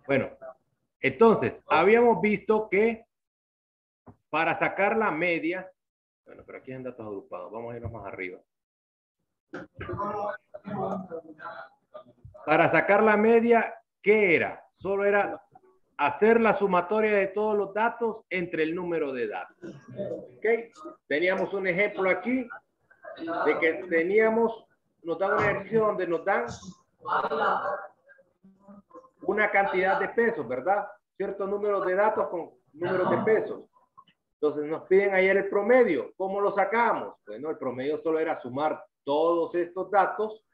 Bueno, entonces, habíamos visto que para sacar la media, bueno, pero aquí hay datos agrupados, vamos a irnos más arriba. Para sacar la media, ¿qué era? Solo era hacer la sumatoria de todos los datos entre el número de datos. ¿Ok? Teníamos un ejemplo aquí de que teníamos, nos dan una ejercicio donde nos dan una cantidad de pesos, ¿verdad? Ciertos números de datos con números de pesos. Entonces nos piden ayer el promedio. ¿Cómo lo sacamos? Bueno, el promedio solo era sumar todos estos datos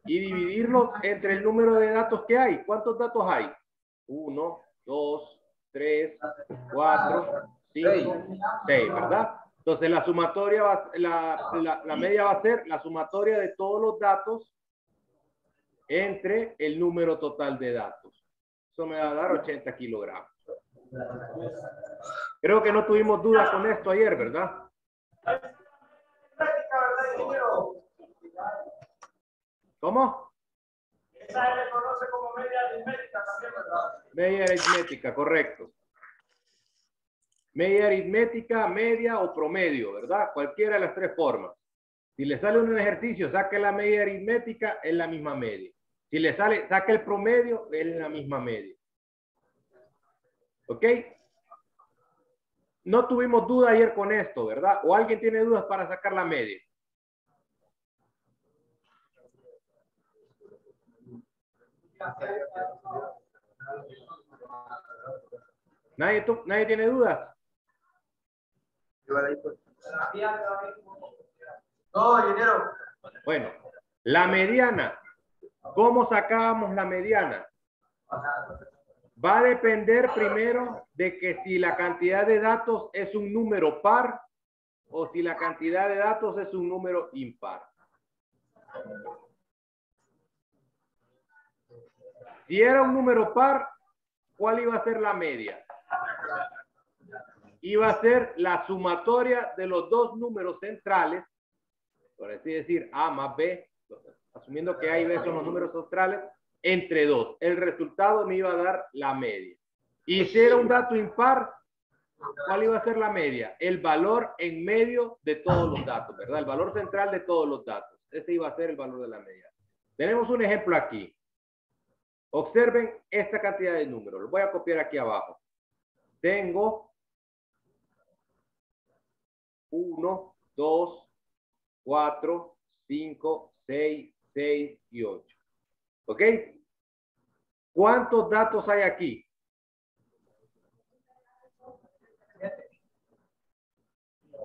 y dividirlos entre el número de datos que hay. ¿Cuántos datos hay? 1, 2, 3, 4, 5, 6, ¿verdad? Entonces la sumatoria, la media va a ser la sumatoria de todos los datos entre el número total de datos. Eso me va a dar 80 kilogramos. Creo que no tuvimos dudas con esto ayer, ¿verdad? ¿Cómo? Esa se conoce como media aritmética también, ¿verdad? Media aritmética, correcto. Media aritmética, media o promedio, ¿verdad? Cualquiera de las tres formas. Si le sale un ejercicio, saque la media aritmética, es la misma media. Si le sale, saque el promedio, es la misma media. ¿Ok? No tuvimos duda ayer con esto, ¿verdad? ¿O alguien tiene dudas para sacar la media? ¿Nadie tiene dudas? No, dinero. Bueno, la mediana. ¿Cómo sacábamos la mediana? Va a depender primero de que si la cantidad de datos es un número par o si la cantidad de datos es un número impar. Si era un número par, ¿cuál iba a ser la media? Iba a ser la sumatoria de los dos números centrales, por así decir, A más B, asumiendo que A y B son los números centrales, entre 2. El resultado me iba a dar la media. Y si era un dato impar, ¿cuál iba a ser la media? El valor en medio de todos los datos, ¿verdad? El valor central de todos los datos. Ese iba a ser el valor de la media. Tenemos un ejemplo aquí. Observen esta cantidad de números. Lo voy a copiar aquí abajo. Tengo 1, 2, 4, 5, 6, 6 y 8. ¿Ok? ¿Cuántos datos hay aquí?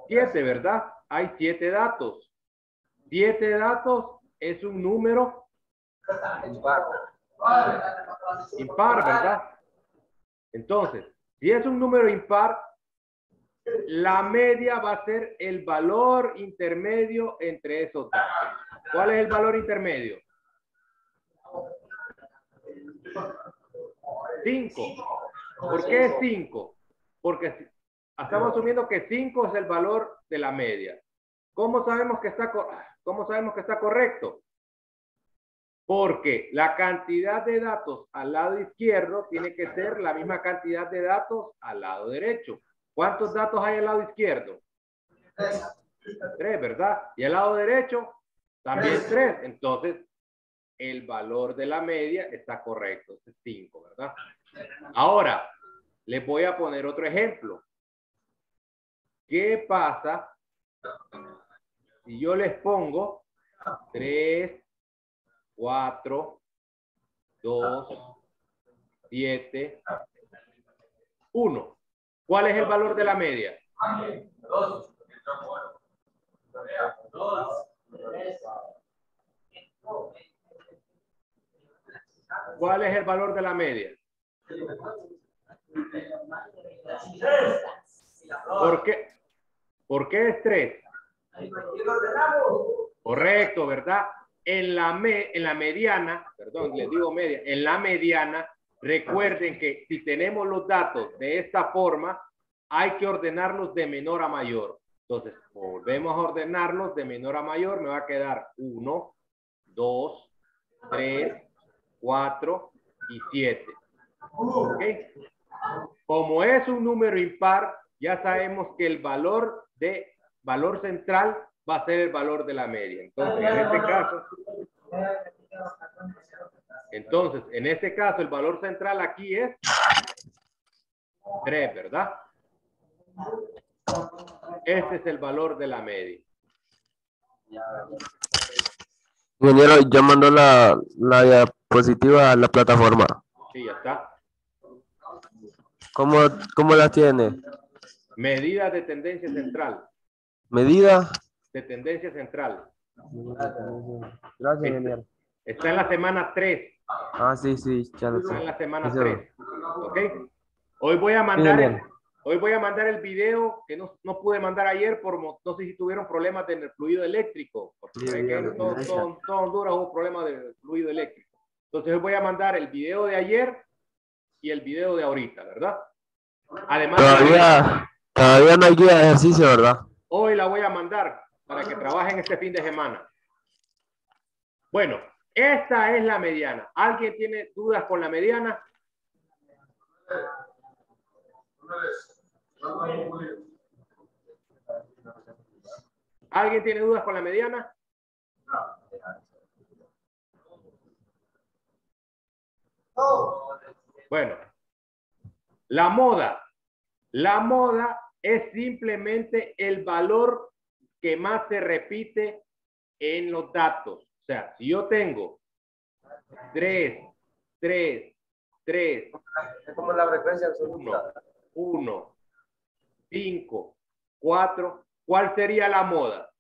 7, ¿verdad? Hay 7 datos. 7 datos es un número impar, ¿verdad? Entonces, si es un número impar, la media va a ser el valor intermedio entre esos datos. ¿Cuál es el valor intermedio? 5. ¿Por qué 5? Porque estamos asumiendo que 5 es el valor de la media. ¿Cómo sabemos que está correcto? Porque la cantidad de datos al lado izquierdo tiene que ser la misma cantidad de datos al lado derecho. ¿Cuántos datos hay al lado izquierdo? 3, ¿verdad? Y al lado derecho también 3. Entonces, el valor de la media está correcto. Es 5, ¿verdad? Ahora, les voy a poner otro ejemplo. ¿Qué pasa si yo les pongo 3, 4, 2, 7, 1? ¿Cuál es el valor de la media? 2. ¿Cuál es el valor de la media? ¿Por qué? ¿Por qué es 3? Correcto, ¿verdad? En la mediana, perdón, les digo media, en la mediana, recuerden que si tenemos los datos de esta forma, hay que ordenarlos de menor a mayor. Entonces, volvemos a ordenarlos de menor a mayor, me va a quedar 1, 2, 3, 4 y 7. ¿Ok? Como es un número impar, ya sabemos que el valor central va a ser el valor de la media. Entonces, en este caso, el valor central aquí es 3, ¿verdad? Este es el valor de la media. Ingeniero, ya mandó la diapositiva a la plataforma. Sí, ya está. ¿Cómo la tiene? Medida de tendencia central. ¿Medida? De tendencia central. Gracias, ingeniero. Está en la semana 3. Ah, sí, ya lo sé. Está en la semana Sí, 3. ¿Ok? Hoy voy a mandar el video que no pude mandar ayer por no sé si tuvieron problemas en el fluido eléctrico. Porque en todo Honduras hubo problemas de fluido eléctrico. Entonces hoy voy a mandar el video de ayer y el video de ahorita, ¿verdad? Además, todavía no hay guía de ejercicio, ¿verdad? Hoy la voy a mandar para que trabajen este fin de semana. Bueno, esta es la mediana. ¿Alguien tiene dudas con la mediana? ¿Alguien tiene dudas con la mediana? Bueno, la moda. La moda es simplemente el valor que más se repite en los datos. O sea, si yo tengo 3, 3, 3. Es como la frecuencia absoluta. 1, 5, 4. ¿Cuál sería la moda?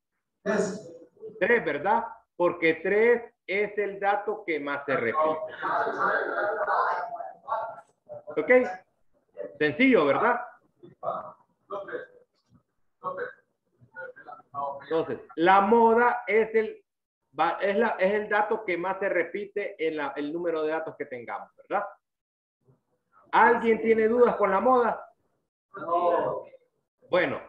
3, ¿verdad? Porque 3 es el dato que más se repite. ¿Ok? Sencillo, ¿verdad? Entonces, la moda es el dato que más se repite en el número de datos que tengamos, ¿verdad? ¿Alguien tiene dudas con la moda? No. Bueno,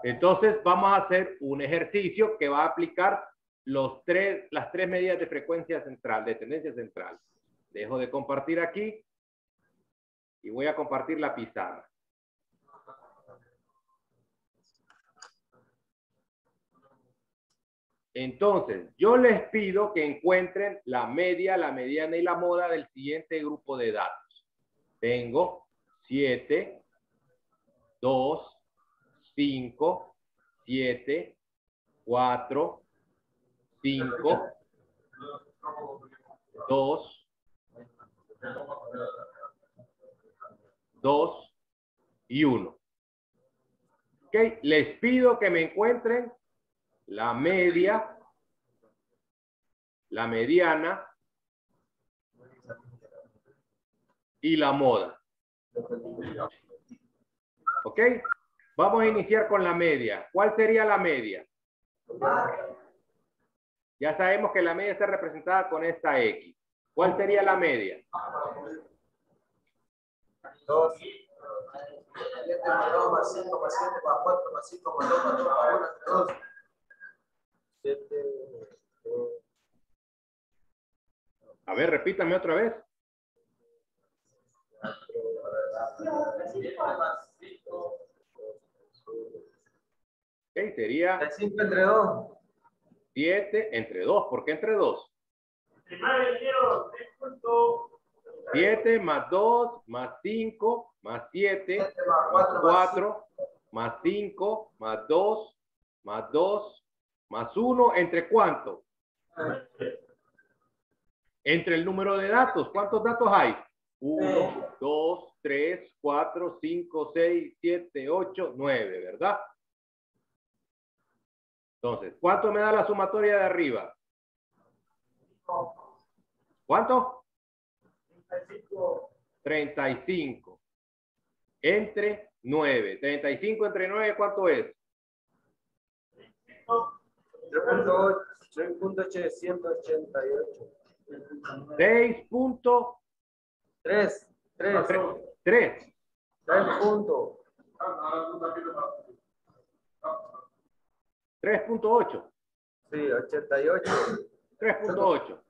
entonces vamos a hacer un ejercicio que va a aplicar las tres medidas de frecuencia central, de tendencia central. Dejo de compartir aquí y voy a compartir la pizarra. Entonces, yo les pido que encuentren la media, la mediana y la moda del siguiente grupo de datos. Tengo 7, 2, 5, 7, 4, 5, 2, 2 y 1. ¿Ok? Les pido que me encuentren la media, la mediana y la moda. ¿Ok? Vamos a iniciar con la media. ¿Cuál sería la media? Ya sabemos que la media está representada con esta X. ¿Cuál sería la media? 2. 7 más 2 más 5 más 7 más 4 más 5 más 2 más 2 más 1 más 2. 7. A ver, repítame otra vez. 5. Ok, sería 5 entre 2. 7 entre 2. ¿Por qué entre 2? 7 más 2 más 5 más 7 más 4 más 5 más 2 más 2 más 1. ¿Entre cuánto? Entre el número de datos. ¿Cuántos datos hay? 1, 2, 3, 4, 5, 6, 7, 8, 9, ¿verdad? Entonces, ¿cuánto me da la sumatoria de arriba? ¿Cuánto? 35. Entre 9. 35 entre 9, ¿cuánto es? 3.888. 6.3. 3. 3.8. Sí, 88. 3.8.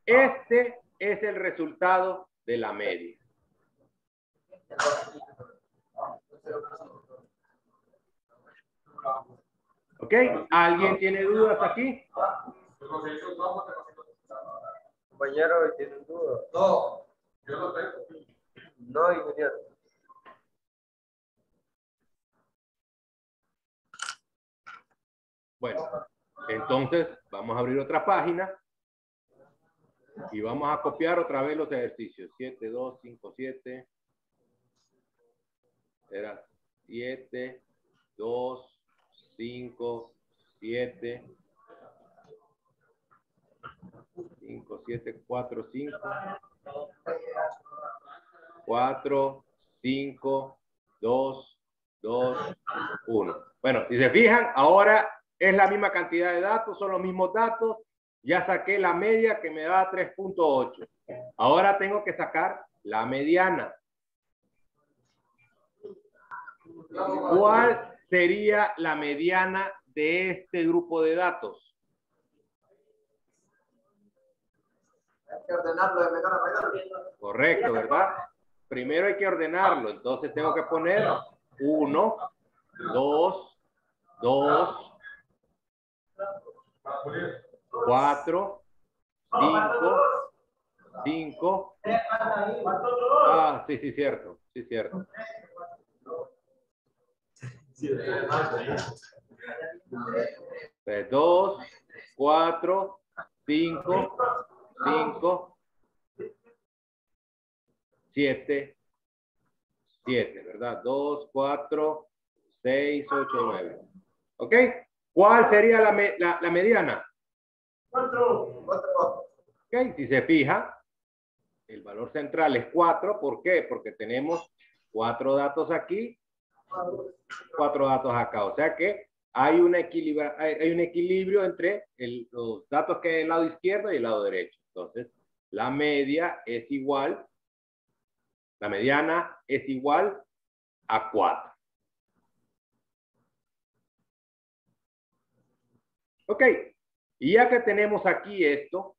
Este es el resultado de la media. ¿Ok? ¿Alguien tiene dudas aquí? Compañero, ¿tienen dudas? No. Yo no tengo. No, ingeniero. Bueno, entonces vamos a abrir otra página y vamos a copiar otra vez los ejercicios. 7, 2, 5, 7. Era 7, 2, 5, 7. 5, 7, 4, 5. 4, 5, 2, 2, 1. Bueno, si se fijan, ahora es la misma cantidad de datos, son los mismos datos. Ya saqué la media que me da 3.8. Ahora tengo que sacar la mediana. ¿Cuál sería la mediana de este grupo de datos? Hay que ordenarlo de menor a mayor. Correcto, ¿verdad? Primero hay que ordenarlo. Entonces tengo que poner 1, 2, 2, 4, 5, 5. Ah, sí, sí, cierto. Sí, cierto. 2, 4, 5, 5, 7, 7, ¿verdad? 2, 4, 6, 8, 9. ¿Ok? ¿Cuál sería la mediana? 4. ¿Ok? Si se fija, el valor central es 4. ¿Por qué? Porque tenemos 4 datos aquí, 4 datos acá. O sea que hay un equilibrio entre los datos que hay del lado izquierdo y el lado derecho. Entonces, la media es igual, la mediana es igual a 4. Ok, y ya que tenemos aquí esto,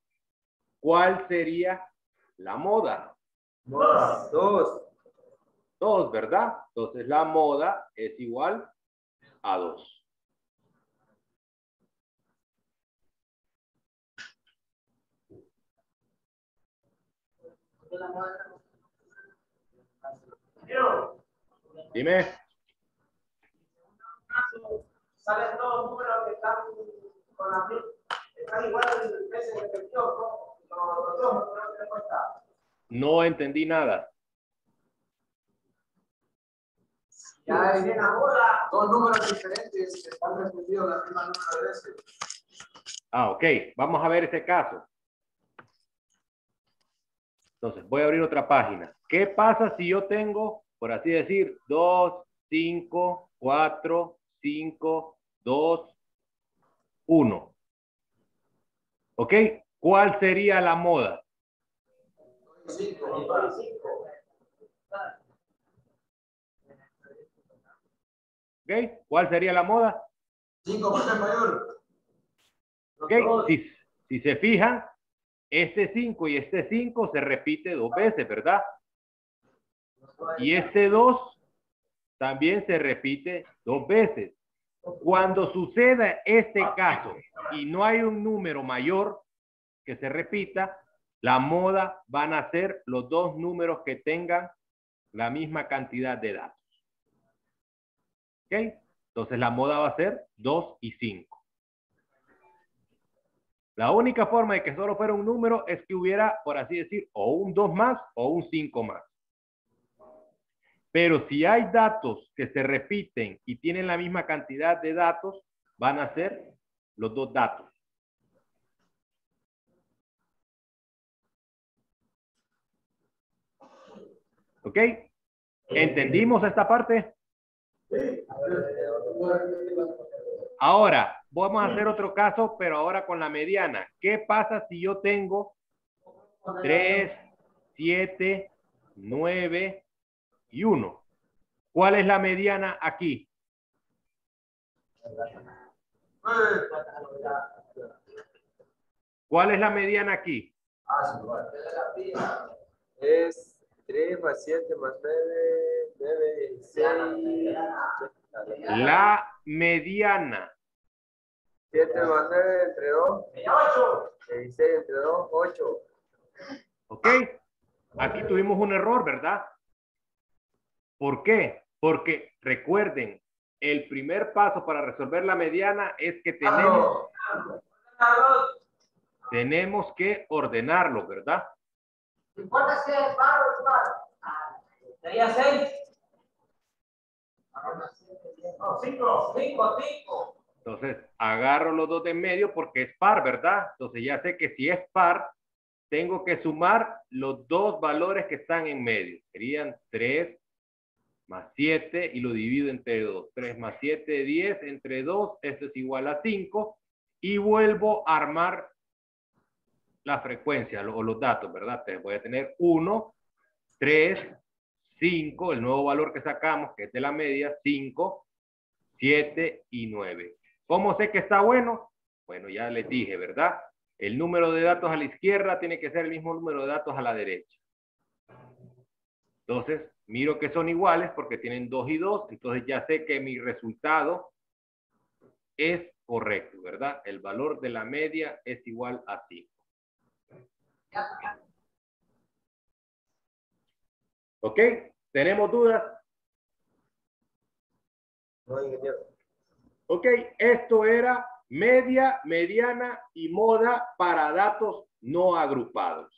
¿cuál sería la moda? 2. 2, ¿verdad? Entonces la moda es igual a 2. Dime. Salen todos los números que están con la están igual el peso de repetición, ¿no? Los dos números que cuesta. No entendí nada. Ya hay dos números diferentes que están repetidos la misma número de veces. Ah, ok. Vamos a ver ese caso. Entonces, voy a abrir otra página. ¿Qué pasa si yo tengo, por así decir, 2, 5, 4, 5, 2, 1? ¿Ok? ¿Cuál sería la moda? 5. ¿Ok? ¿Cuál sería la moda? 5 por ser mayor. ¿Ok? Si se fijan, este 5 y este 5 se repite 2 veces, ¿verdad? Y este 2 también se repite 2 veces. Cuando suceda este caso y no hay un número mayor que se repita, la moda van a ser los dos números que tengan la misma cantidad de datos. ¿Ok? Entonces la moda va a ser 2 y 5. La única forma de que solo fuera un número es que hubiera, por así decir, o un 2 más o un 5 más. Pero si hay datos que se repiten y tienen la misma cantidad de datos, van a ser los dos datos. ¿Ok? ¿Entendimos esta parte? Ahora, vamos a hacer otro caso, pero ahora con la mediana. ¿Qué pasa si yo tengo 3, 7, 9 y 1? ¿Cuál es la mediana aquí? ¿Cuál es la mediana aquí? Es 3 más 7 más 9, 9, 16. La mediana. 7 más 9 entre 2. 8. 16 entre 2, 8. ¿Ok? Aquí tuvimos un error, ¿verdad? ¿Por qué? Porque recuerden, el primer paso para resolver la mediana es que tenemos que ordenarlo, ¿verdad? ¿Importa si es par o impar? Sería 6. No, 5. 5. Entonces, agarro los dos de en medio porque es par, ¿verdad? Entonces ya sé que si es par, tengo que sumar los dos valores que están en medio. Serían 3 más 7 y lo divido entre 2. 3 más 7, 10 entre 2, esto es igual a 5. Y vuelvo a armar la frecuencia o los datos, ¿verdad? Entonces voy a tener 1, 3, 5, el nuevo valor que sacamos, que es de la media, 5, 7 y 9. ¿Cómo sé que está bueno? Bueno, ya les dije, ¿verdad? El número de datos a la izquierda tiene que ser el mismo número de datos a la derecha. Entonces, miro que son iguales porque tienen 2 y 2, entonces ya sé que mi resultado es correcto, ¿verdad? El valor de la media es igual a 5. ¿Ok? ¿Tenemos dudas? No, ingeniero. Ok, esto era media, mediana y moda para datos no agrupados.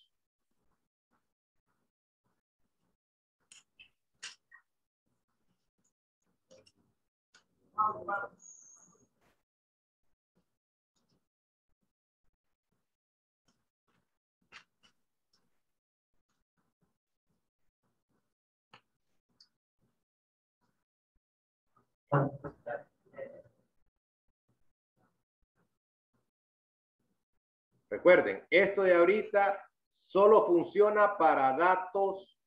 Recuerden, esto de ahorita solo funciona para datos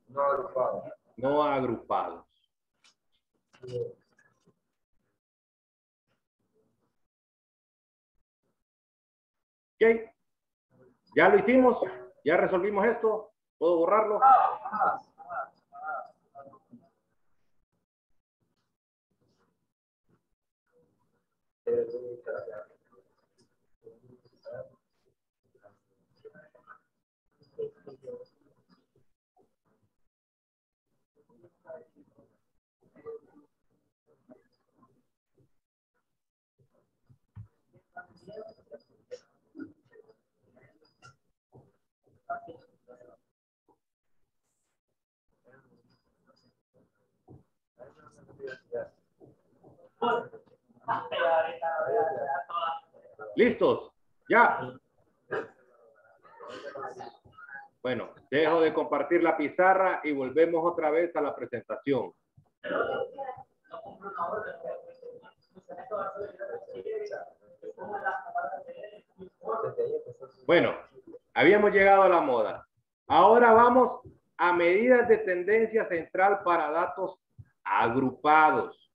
No agrupado. no agrupados. ¿Ok? ¿Ya lo hicimos? ¿Ya resolvimos esto? ¿Puedo borrarlo? ¿Listos? ¿Ya? Bueno, dejo de compartir la pizarra y volvemos otra vez a la presentación. Bueno, habíamos llegado a la moda. Ahora vamos a medidas de tendencia central para datos agrupados.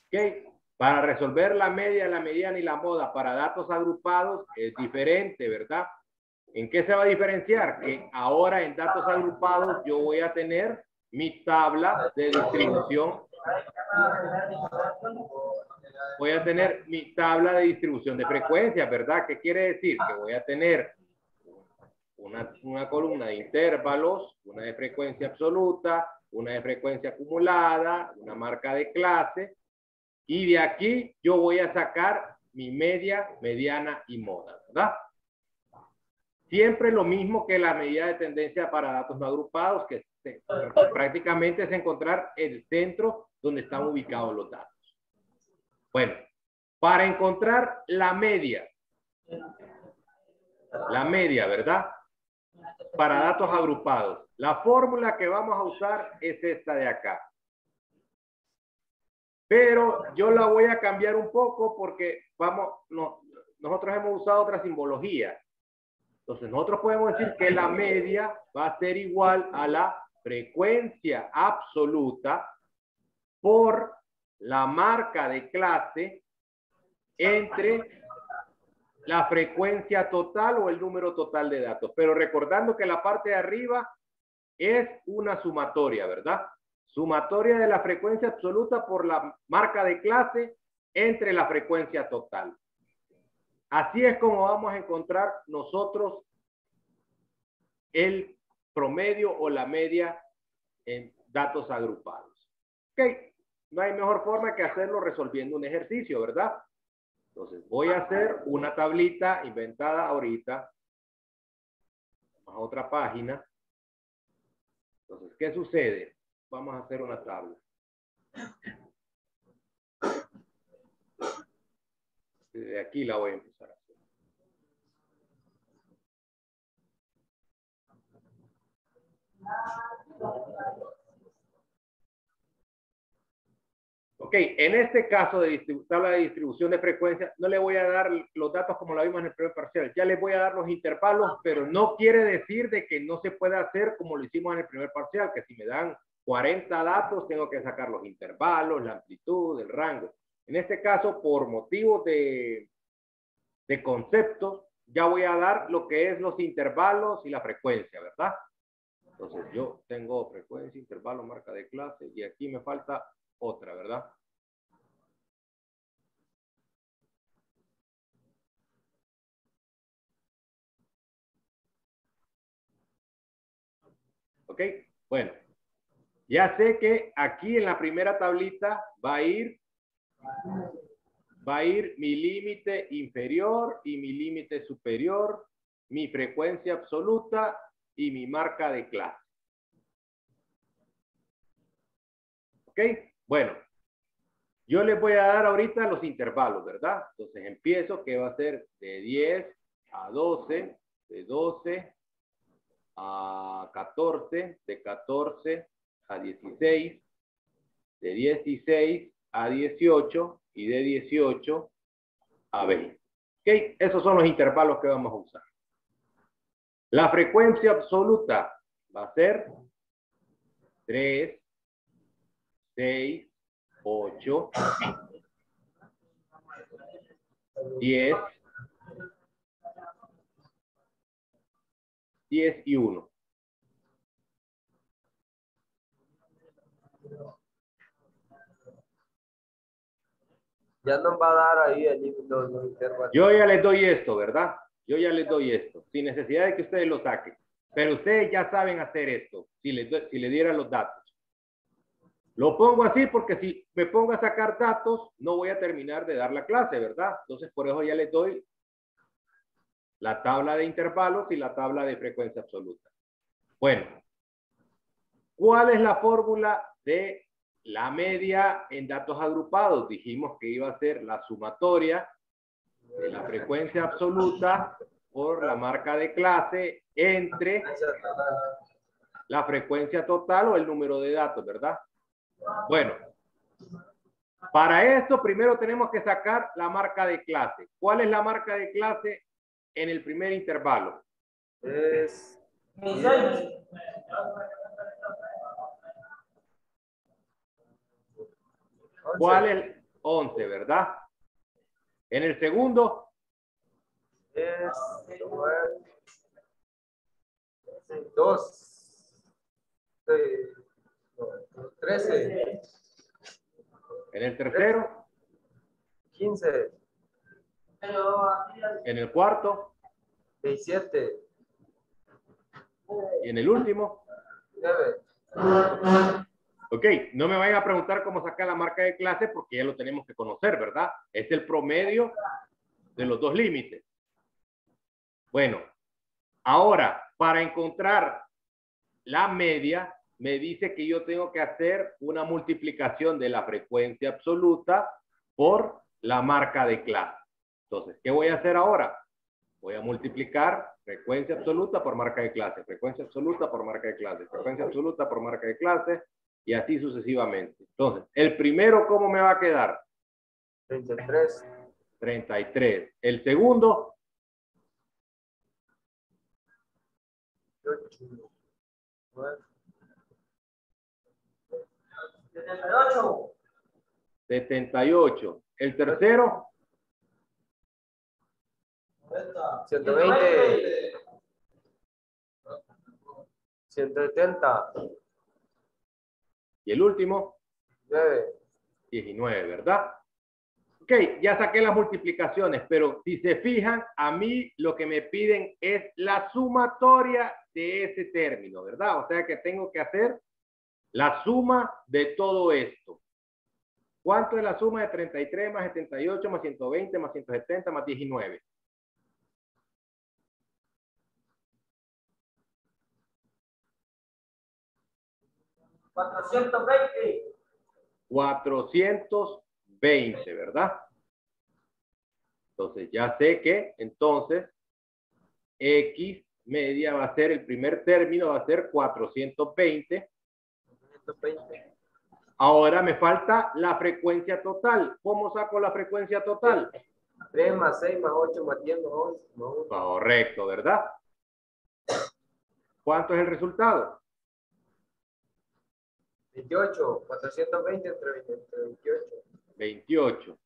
¿Ok? Para resolver la media, la mediana y la moda para datos agrupados es diferente, ¿verdad? ¿En qué se va a diferenciar? Que ahora en datos agrupados yo voy a tener mi tabla de distribución. Voy a tener mi tabla de distribución de frecuencias, ¿verdad? ¿Qué quiere decir? Que voy a tener una columna de intervalos, una de frecuencia absoluta, una de frecuencia acumulada, una marca de clase, y de aquí yo voy a sacar mi media, mediana y moda, ¿verdad? Siempre lo mismo que la medida de tendencia para datos no agrupados, que prácticamente es encontrar el centro donde están ubicados los datos. Bueno, para encontrar la media, ¿verdad? Para datos agrupados, la fórmula que vamos a usar es esta de acá. Pero yo la voy a cambiar un poco porque nosotros hemos usado otra simbología. Entonces nosotros podemos decir que la media va a ser igual a la frecuencia absoluta por la marca de clase entre la frecuencia total o el número total de datos. Pero recordando que la parte de arriba es una sumatoria, ¿verdad? Sumatoria de la frecuencia absoluta por la marca de clase entre la frecuencia total. Así es como vamos a encontrar nosotros el promedio o la media en datos agrupados. Ok, no hay mejor forma que hacerlo resolviendo un ejercicio, ¿verdad? Entonces voy a hacer una tablita inventada ahorita. Vamos a otra página. Entonces, ¿qué sucede? Vamos a hacer una tabla. Desde aquí la voy a empezar a hacer. Ok, en este caso de tabla de distribución de frecuencia, no le voy a dar los datos como lo vimos en el primer parcial. Ya les voy a dar los intervalos, pero no quiere decir de que no se pueda hacer como lo hicimos en el primer parcial, que si me dan 40 datos, tengo que sacar los intervalos, la amplitud, el rango. En este caso, por motivos de conceptos, ya voy a dar lo que es los intervalos y la frecuencia, ¿verdad? Entonces, yo tengo frecuencia, intervalo, marca de clase, y aquí me falta otra, ¿verdad? ¿Ok? Bueno, ya sé que aquí en la primera tablita va a ir mi límite inferior y mi límite superior, mi frecuencia absoluta y mi marca de clase. ¿Ok? Bueno, yo les voy a dar ahorita los intervalos, ¿verdad? Entonces empiezo que va a ser de 10 a 12, de 12 a 14, de 14 a 16, de 16 a 18 y de 18 a 20. ¿Ok? Esos son los intervalos que vamos a usar. La frecuencia absoluta va a ser 3, 6, 8, 10, 10 y 1. Ya nos va a dar ahí el límite de los intervalos. Yo ya les doy esto, ¿verdad? Yo ya les doy esto, sin necesidad de que ustedes lo saquen. Pero ustedes ya saben hacer esto, si les dieran los datos. Lo pongo así porque si me pongo a sacar datos, no voy a terminar de dar la clase, ¿verdad? Entonces, por eso ya les doy la tabla de intervalos y la tabla de frecuencia absoluta. Bueno, ¿cuál es la fórmula de la media en datos agrupados? Dijimos que iba a ser la sumatoria de la frecuencia absoluta por la marca de clase entre la frecuencia total o el número de datos, ¿verdad? Bueno, para esto primero tenemos que sacar la marca de clase. ¿Cuál es la marca de clase en el primer intervalo? Es ¿Cuál es? 11, ¿verdad? En el segundo, es 2, 13, en el tercero, 15, en el cuarto 17, y en el último. 9. Ok, no me vayan a preguntar cómo sacar la marca de clase porque ya lo tenemos que conocer, ¿verdad? Es el promedio de los dos límites. Bueno, ahora, para encontrar la media, me dice que yo tengo que hacer una multiplicación de la frecuencia absoluta por la marca de clase. Entonces, ¿qué voy a hacer ahora? Voy a multiplicar frecuencia absoluta por marca de clase, frecuencia absoluta por marca de clase, frecuencia absoluta por marca de clase, y así sucesivamente. Entonces, el primero, ¿cómo me va a quedar? 33. 33. El segundo, 8, 9, 78. 78. El tercero, 120. 170. Y el último, 9. 19, ¿verdad? Ok, ya saqué las multiplicaciones, pero si se fijan, a mí lo que me piden es la sumatoria de ese término, ¿verdad? O sea que tengo que hacer la suma de todo esto. ¿Cuánto es la suma de 33 más 78 más 120 más 170 más 19? 420. 420, ¿verdad? Entonces ya sé que entonces X media va a ser el primer término, va a ser 420. 120. Ahora me falta la frecuencia total. ¿Cómo saco la frecuencia total? 3 más 6 más 8 más 10 más 11 más 1. Correcto, ¿verdad? ¿Cuánto es el resultado? 28. 420 entre 28. 28. ¿Ok?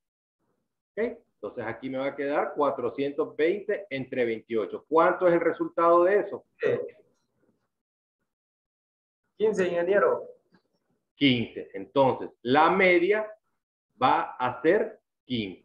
Entonces aquí me va a quedar 420 entre 28. ¿Cuánto es el resultado de eso? 15, ingeniero. 15. Entonces, la media va a ser 15.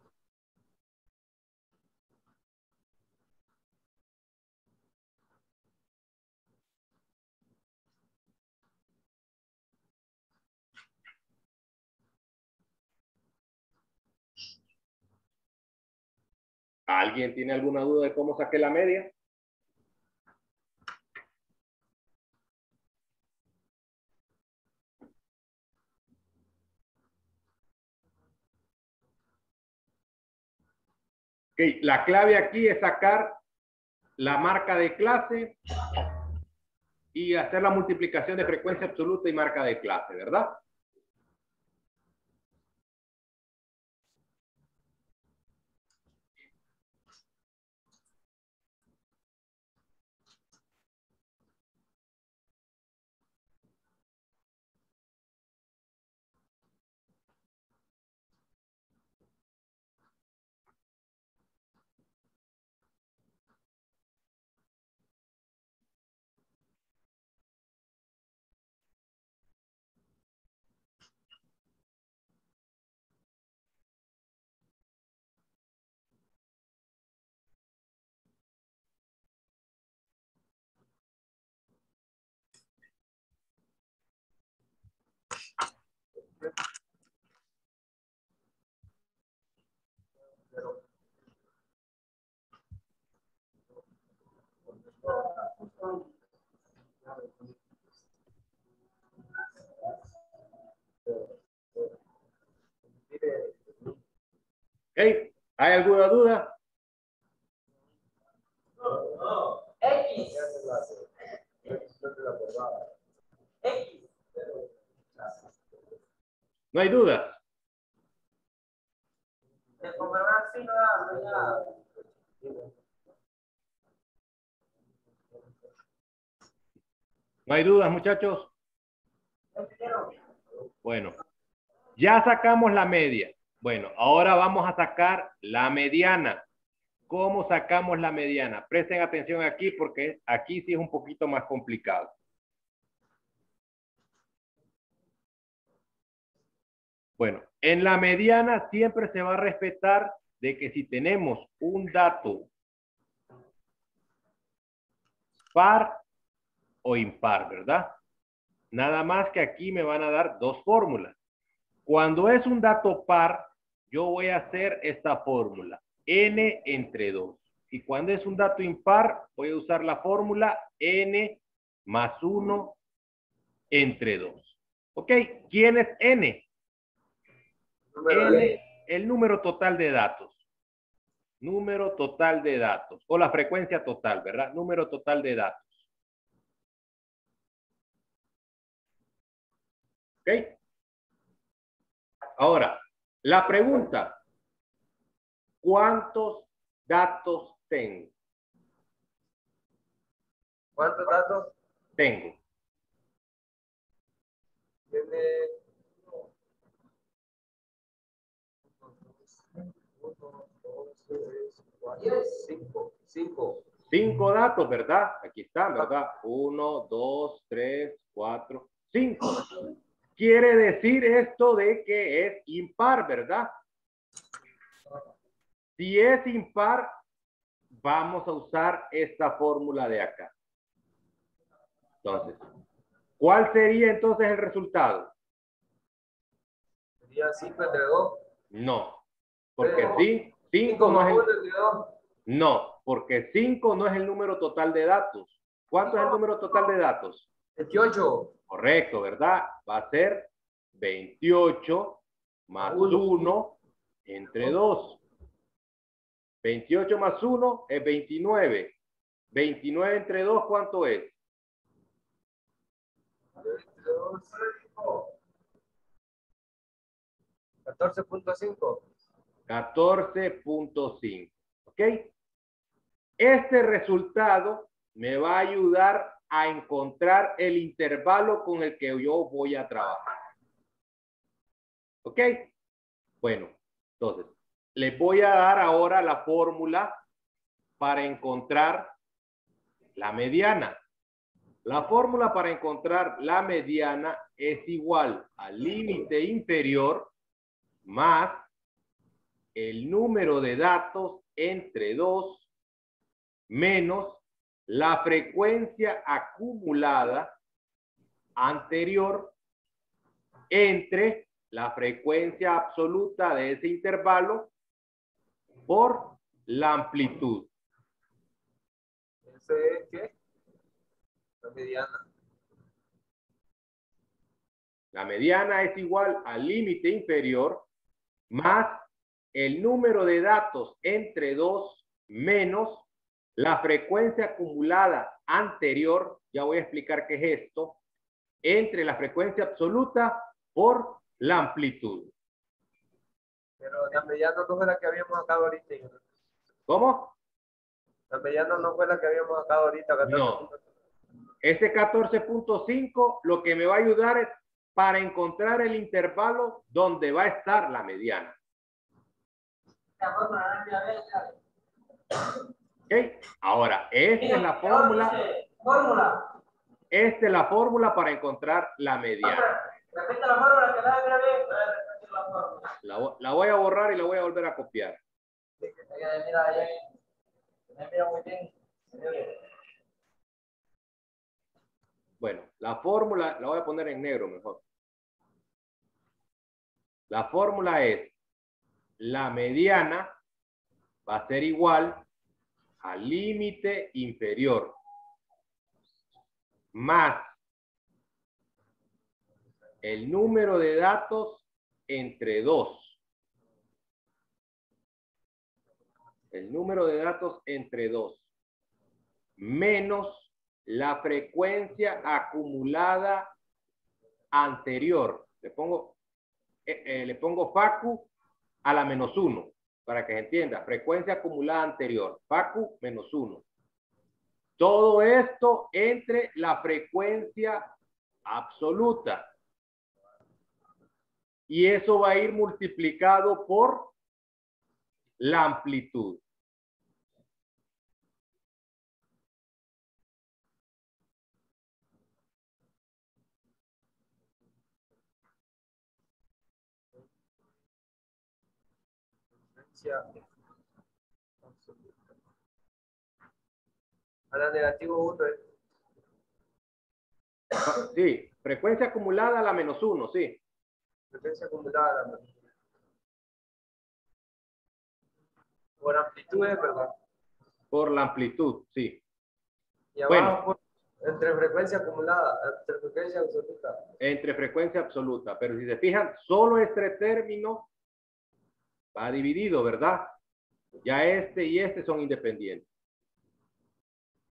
¿Alguien tiene alguna duda de cómo saqué la media? Okay. La clave aquí es sacar la marca de clase y hacer la multiplicación de frecuencia absoluta y marca de clase, ¿verdad? Okay. ¿Hay alguna duda? X. X. ¿No hay duda? De comparar así no da nada. ¿No hay dudas, muchachos? Bueno, ya sacamos la media. Bueno, ahora vamos a sacar la mediana. ¿Cómo sacamos la mediana? Presten atención aquí porque aquí sí es un poquito más complicado. Bueno, en la mediana siempre se va a respetar de que si tenemos un dato par o impar, ¿verdad? Nada más que aquí me van a dar dos fórmulas. Cuando es un dato par, yo voy a hacer esta fórmula, n entre 2. Y cuando es un dato impar, voy a usar la fórmula n más 1 entre 2. ¿Ok? ¿Quién es n? N, el número total de datos. Número total de datos. O la frecuencia total, ¿verdad? Número total de datos. ¿Ok? Ahora, la pregunta. ¿Cuántos datos tengo? ¿Cuántos datos? Tengo. Tiene 1, 2, 3, 4, 5 datos, ¿verdad? Aquí están, ¿verdad? 1, 2, 3, 4, 5. Quiere decir esto de que es impar, ¿verdad? Si es impar, vamos a usar esta fórmula de acá. Entonces, ¿cuál sería entonces el resultado? Sería 5 entre 2. No, porque 5 no es el... entre 2. No, porque 5 no es el número total de datos. ¿Cuánto es el número total de datos? 28. Correcto, ¿verdad? Va a ser 28 más 1 entre 2. 28 más 1 es 29. 29 entre 2, ¿cuánto es? 14.5. 14.5. ¿Ok? Este resultado me va a ayudar a encontrar el intervalo con el que yo voy a trabajar. ¿Ok? Bueno, entonces, les voy a dar ahora la fórmula para encontrar la mediana. La fórmula para encontrar la mediana es igual al límite inferior más el número de datos entre 2 menos la frecuencia acumulada anterior entre la frecuencia absoluta de ese intervalo por la amplitud. ¿Ese es qué? La mediana. La mediana es igual al límite inferior más el número de datos entre 2 menos la frecuencia acumulada anterior, ya voy a explicar qué es esto, entre la frecuencia absoluta por la amplitud. Pero la mediana no fue la que habíamos sacado ahorita. ¿Cómo? La mediana no fue la que habíamos sacado ahorita. 14. No. Ese 14.5 lo que me va a ayudar es para encontrar el intervalo donde va a estar la mediana. ¿Okay? Ahora, esta es la fórmula. Esta es la fórmula para encontrar la mediana. Repite la fórmula que la repetir la fórmula. La voy a borrar y la voy a volver a copiar. Bueno, la fórmula la voy a poner en negro mejor. La fórmula es la mediana va a ser igual al límite inferior más el número de datos entre 2. El número de datos entre 2 menos la frecuencia acumulada anterior. Le pongo FACU a la menos 1 para que se entienda. Frecuencia acumulada anterior. FACU menos 1. Todo esto entre la frecuencia absoluta. Y eso va a ir multiplicado por la amplitud. A la negativo 1. Sí, frecuencia acumulada a la menos 1, sí. Frecuencia acumulada a la menos 1. Por amplitud, ¿verdad? Por la amplitud, sí. Y abajo, bueno, entre frecuencia acumulada, entre frecuencia absoluta. Entre frecuencia absoluta. Pero si se fijan, solo este término va dividido, ¿verdad? Ya este y este son independientes.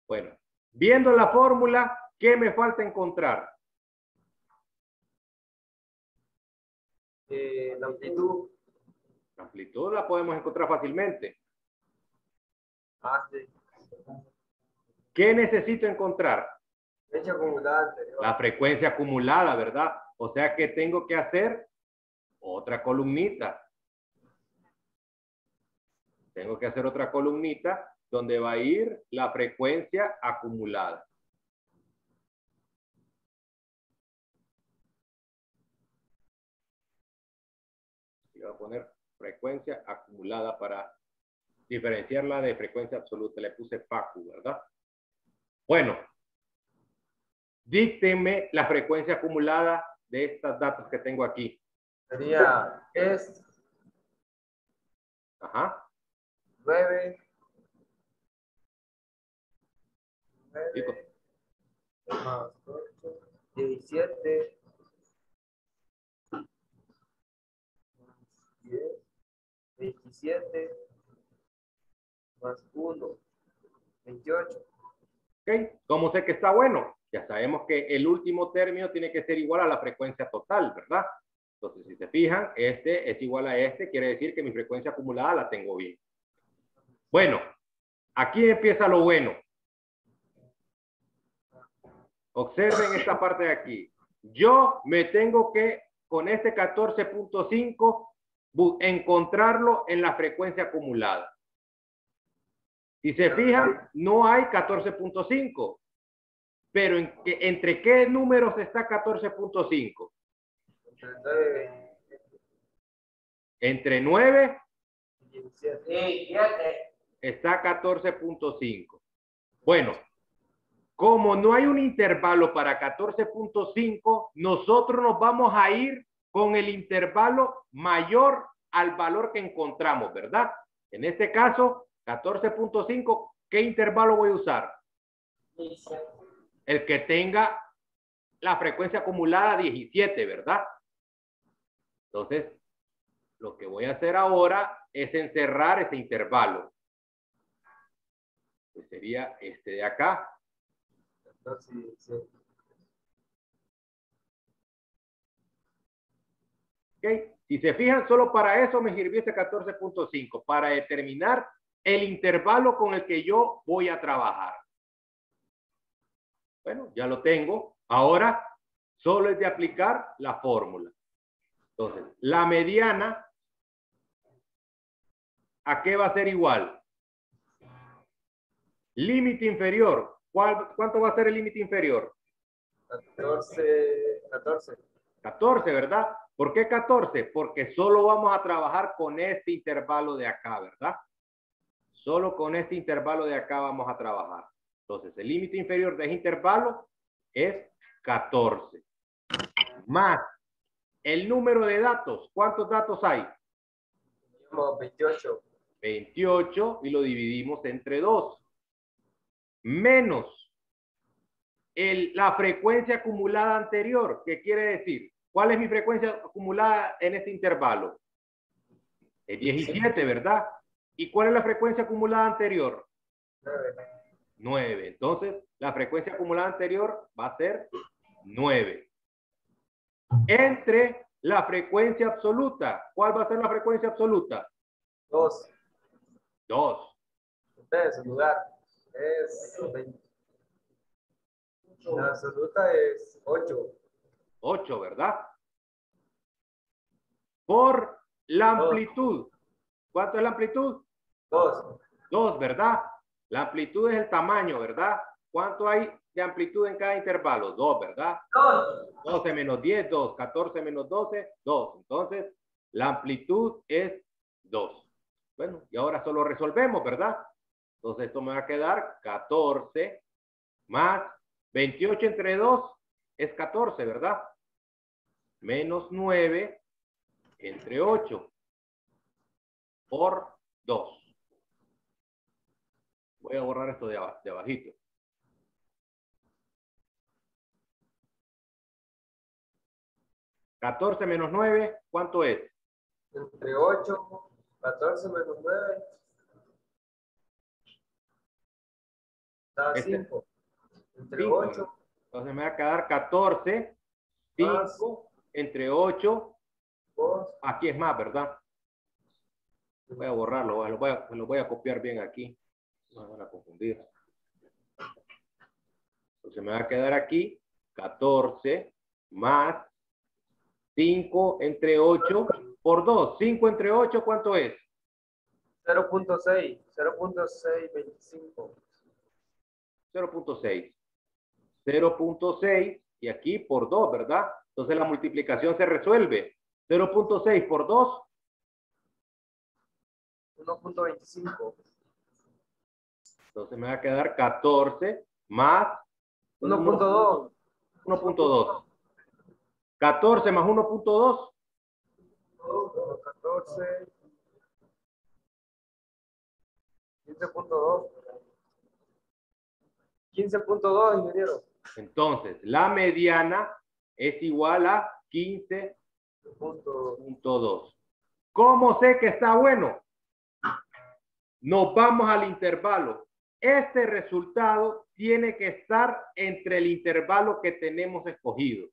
Bueno, viendo la fórmula, ¿qué me falta encontrar? La amplitud. La amplitud la podemos encontrar fácilmente. Sí. ¿Qué necesito encontrar? Frecuencia acumulada anterior. La frecuencia acumulada, ¿verdad? O sea que tengo que hacer otra columnita. Tengo que hacer otra columnita donde va a ir la frecuencia acumulada. Y voy a poner frecuencia acumulada para diferenciarla de frecuencia absoluta. Le puse FACU, ¿verdad? Bueno, díctenme la frecuencia acumulada de estos datos que tengo aquí. Sería 10, Ajá. 9, Chicos, más 8, 17, 10, 27, más 1, 28. ¿ok? ¿Cómo sé que está bueno? Ya sabemos que el último término tiene que ser igual a la frecuencia total, ¿verdad? Entonces, si se fijan, este es igual a este, quiere decir que mi frecuencia acumulada la tengo bien. Bueno, aquí empieza lo bueno. Observen esta parte de aquí. Yo me tengo que, con este 14.5, encontrarlo en la frecuencia acumulada. Si se fijan, no hay 14.5. Pero ¿entre qué números está 14.5? Entre 9 y 17. Sí, 7. está 14.5. Bueno, como no hay un intervalo para 14.5, nosotros nos vamos a ir con el intervalo mayor al valor que encontramos, ¿verdad? En este caso, 14.5, ¿qué intervalo voy a usar? El que tenga la frecuencia acumulada 17, ¿verdad? Entonces, lo que voy a hacer ahora es encerrar ese intervalo. Que sería este de acá. ¿Okay? Si se fijan, solo para eso me sirvió este 14.5, para determinar el intervalo con el que yo voy a trabajar. Bueno, ya lo tengo. Ahora solo es de aplicar la fórmula. Entonces, la mediana, ¿a qué va a ser igual? Límite inferior. ¿Cuánto va a ser el límite inferior? 14. 14, ¿verdad? ¿Por qué 14? Porque solo vamos a trabajar con este intervalo de acá, ¿verdad? Solo con este intervalo de acá vamos a trabajar. Entonces, el límite inferior de ese intervalo es 14. Más el número de datos. ¿Cuántos datos hay? 28. 28 y lo dividimos entre 2. Menos la frecuencia acumulada anterior. ¿Qué quiere decir? ¿Cuál es mi frecuencia acumulada en este intervalo? Es 17, ¿verdad? ¿Y cuál es la frecuencia acumulada anterior? 9. Entonces, la frecuencia acumulada anterior va a ser 9. Entre la frecuencia absoluta. ¿Cuál va a ser la frecuencia absoluta? 2. 2. Entonces, el lugar es 20. La absoluta es 8. 8, ¿verdad? Por la amplitud. ¿Cuánto es la amplitud? 2. 2, ¿verdad? La amplitud es el tamaño, ¿verdad? ¿Cuánto hay de amplitud en cada intervalo? 2, ¿verdad? 12 menos 10, 2. 14 menos 12, 2. Entonces, la amplitud es 2. Bueno, y ahora solo resolvemos, ¿verdad? Entonces, esto me va a quedar 14 más 28 entre 2 es 14, ¿verdad? Menos 9 entre 8 por 2. Voy a borrar esto de abajito. ¿14 menos 9, cuánto es? Entre 8, 14 menos 9. Da 5. Entre 5, 8. Entonces me va a quedar 14, 5 entre 8. 2. Aquí es más, ¿verdad? Voy a borrarlo, lo voy a copiar bien aquí. No me van a confundir. Entonces me va a quedar aquí 14 más 5 entre 8 por 2. 5 entre 8, ¿cuánto es? 0.6, 0.625. 0.6. 0.6 y aquí por 2, ¿verdad? Entonces la multiplicación se resuelve. 0.6 por 2. 1.25. Entonces me va a quedar 14 más 1.2. 1.2. 14 más 1.2. 14. 15.2. 15.2, ingeniero. Entonces, la mediana es igual a 15.2. ¿Cómo sé que está bueno? Nos vamos al intervalo. Este resultado tiene que estar entre el intervalo que tenemos escogido.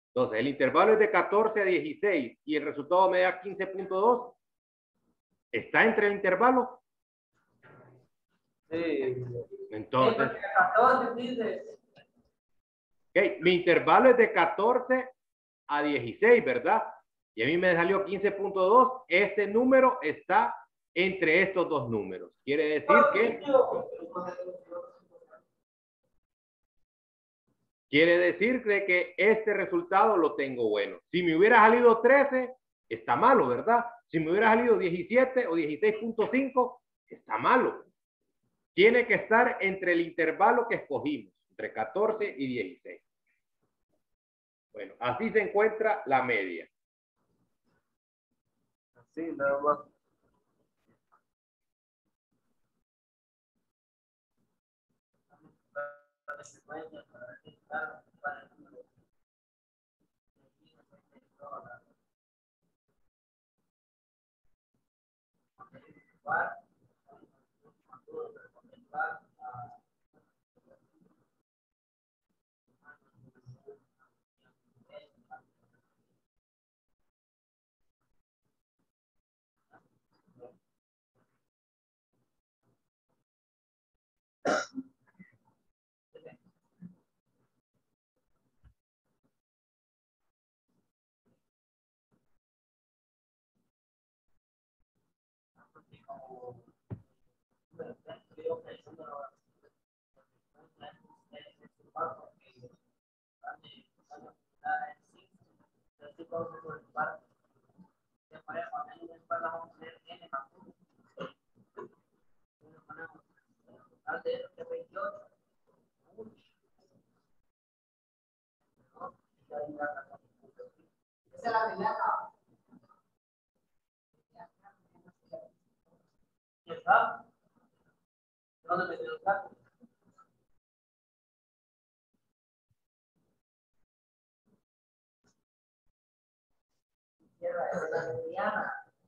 Entonces, el intervalo es de 14 a 16 y el resultado me da 15.2. ¿Está entre el intervalo? Sí. Entonces, 14 dice. okay, mi intervalo es de 14 a 16, ¿verdad? Y a mí me salió 15.2. Este número está entre estos dos números. Quiere decir que este resultado lo tengo bueno. Si me hubiera salido 13, está malo, ¿verdad? Si me hubiera salido 17 o 16.5, está malo. Tiene que estar entre el intervalo que escogimos, entre 14 y 16. Bueno, así se encuentra la media. Así, nada más.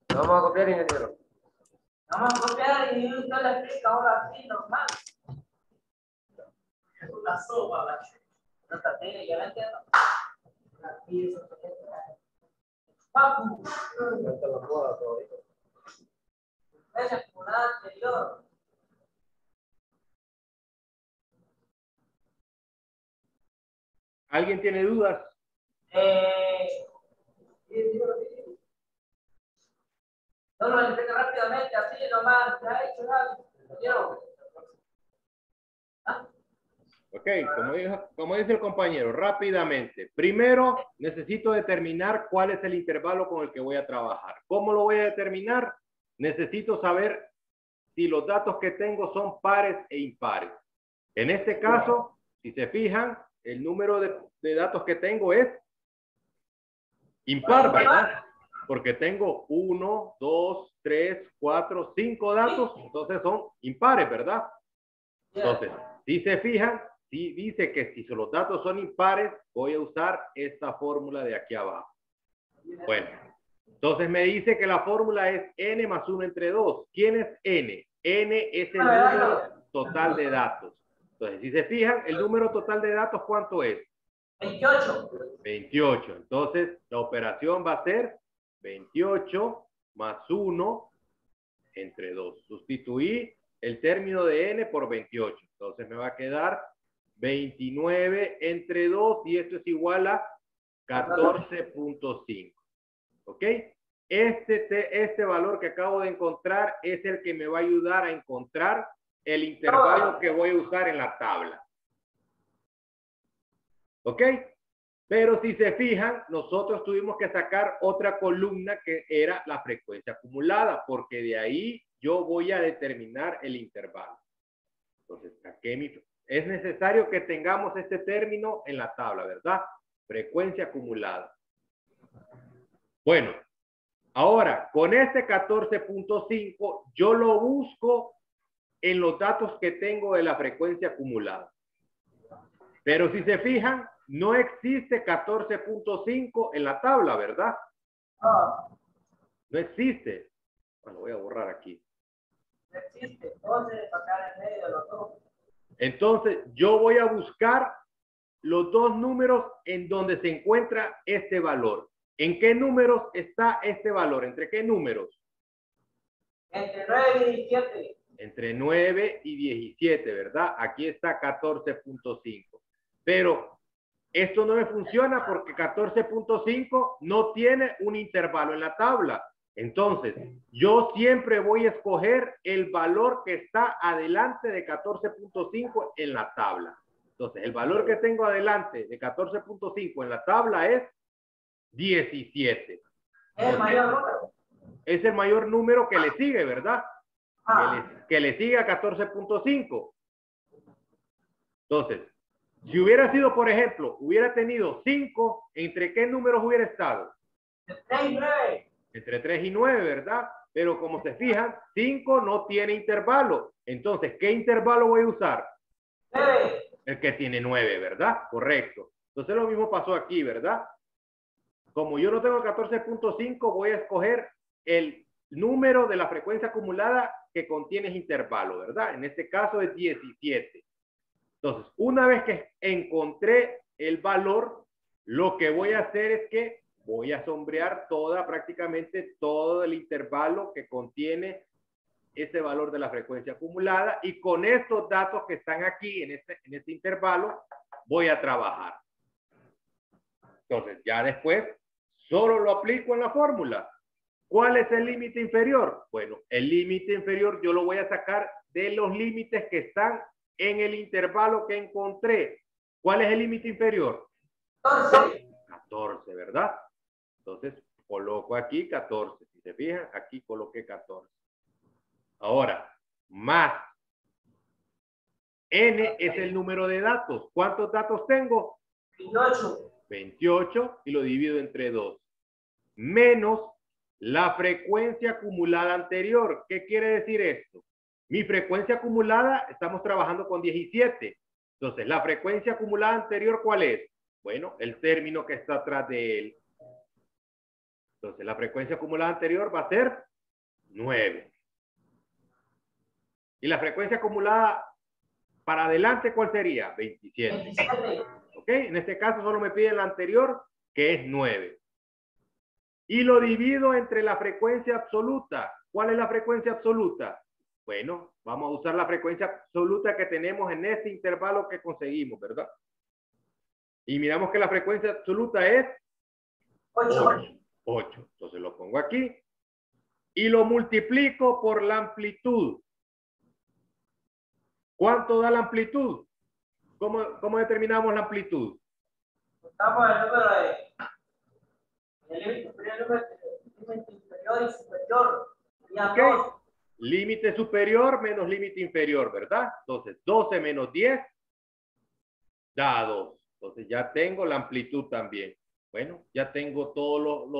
Vamos a copiar, ingeniero. Vamos a copiar y usted le explica ahora sí, normal. Es una sopa, la no está bien, ya la entiendo. Papu. Hasta la moda todavía. Esa es una anterior. ¿Alguien tiene dudas? No lo explico rápidamente, así nomás. Ya he hecho nada. ¿Ah? Ok, como dice el compañero, rápidamente. Primero, necesito determinar cuál es el intervalo con el que voy a trabajar. ¿Cómo lo voy a determinar? Necesito saber si los datos que tengo son pares e impares. En este caso, si se fijan, el número de datos que tengo es impar, ¿verdad? Porque tengo 1, 2, 3, 4, 5 datos, entonces son impares, ¿verdad? Entonces, si se fijan, si dice que si los datos son impares, voy a usar esta fórmula de aquí abajo. Bueno, entonces me dice que la fórmula es n más 1 entre 2. ¿Quién es n? N es el número total de datos. Entonces, si se fijan, el número total de datos, ¿cuánto es? 28. 28. Entonces, la operación va a ser 28 más 1 entre 2. Sustituí el término de n por 28. Entonces, me va a quedar 29 entre 2 y esto es igual a 14.5. ¿Ok? este valor que acabo de encontrar es el que me va a ayudar a encontrar el intervalo que voy a usar en la tabla. ¿Ok? Pero si se fijan, nosotros tuvimos que sacar otra columna que era la frecuencia acumulada, porque de ahí yo voy a determinar el intervalo. Entonces, es necesario que tengamos este término en la tabla, ¿verdad? Frecuencia acumulada. Bueno, ahora, con este 14.5, yo lo busco en los datos que tengo de la frecuencia acumulada. Pero si se fijan, no existe 14.5 en la tabla, ¿verdad? No existe. Bueno, voy a borrar aquí. No existe. Entonces, sacar en medio de los dos. Entonces, yo voy a buscar los dos números en donde se encuentra este valor. ¿En qué números está este valor? ¿Entre qué números? Entre 9 y 17. Entre 9 y 17, ¿verdad? Aquí está 14.5. Pero esto no me funciona porque 14.5 no tiene un intervalo en la tabla. Entonces, yo siempre voy a escoger el valor que está adelante de 14.5 en la tabla. Entonces, el valor que tengo adelante de 14.5 en la tabla es 17. Es el mayor número. Es el mayor número que le sigue, ¿verdad? Ah. Que le sigue a 14.5. Entonces, si hubiera sido, por ejemplo, hubiera tenido 5, ¿entre qué números hubiera estado? Entre 3 y 9. Entre 3 y 9, ¿verdad? Pero como se fijan, 5 no tiene intervalo. Entonces, ¿qué intervalo voy a usar? 9. El que tiene 9, ¿verdad? Correcto. Entonces, lo mismo pasó aquí, ¿verdad? Como yo no tengo 14.5, voy a escoger el número de la frecuencia acumulada que contiene ese intervalo, ¿verdad? En este caso es 17. Entonces, una vez que encontré el valor, lo que voy a hacer es que voy a sombrear prácticamente todo el intervalo que contiene ese valor de la frecuencia acumulada, y con estos datos que están aquí en este intervalo voy a trabajar. Entonces, ya después solo lo aplico en la fórmula. ¿Cuál es el límite inferior? Bueno, el límite inferior yo lo voy a sacar de los límites que están en el intervalo que encontré. ¿Cuál es el límite inferior? 14. 14, ¿verdad? Entonces, coloco aquí 14. Si se fijan, aquí coloqué 14. Ahora, más n es el número de datos. ¿Cuántos datos tengo? 28. 28 y lo divido entre 2. Menos la frecuencia acumulada anterior. ¿Qué quiere decir esto? Mi frecuencia acumulada, estamos trabajando con 17. Entonces, la frecuencia acumulada anterior, ¿cuál es? Bueno, el término que está atrás de él. Entonces, la frecuencia acumulada anterior va a ser 9. Y la frecuencia acumulada para adelante, ¿cuál sería? 27. 27. ¿Ok? En este caso solo me pide la anterior, que es 9. Y lo divido entre la frecuencia absoluta. ¿Cuál es la frecuencia absoluta? Bueno, vamos a usar la frecuencia absoluta que tenemos en este intervalo que conseguimos, ¿verdad? Y miramos que la frecuencia absoluta es 8. 8. Entonces lo pongo aquí y lo multiplico por la amplitud. ¿Cuánto da la amplitud? ¿Cómo determinamos la amplitud? Estamos en el número de... El límite inferior y superior. Ok. Límite superior menos límite inferior, ¿verdad? Entonces, 12 menos 10 da 2. Entonces, ya tengo la amplitud también. Bueno, ya tengo todos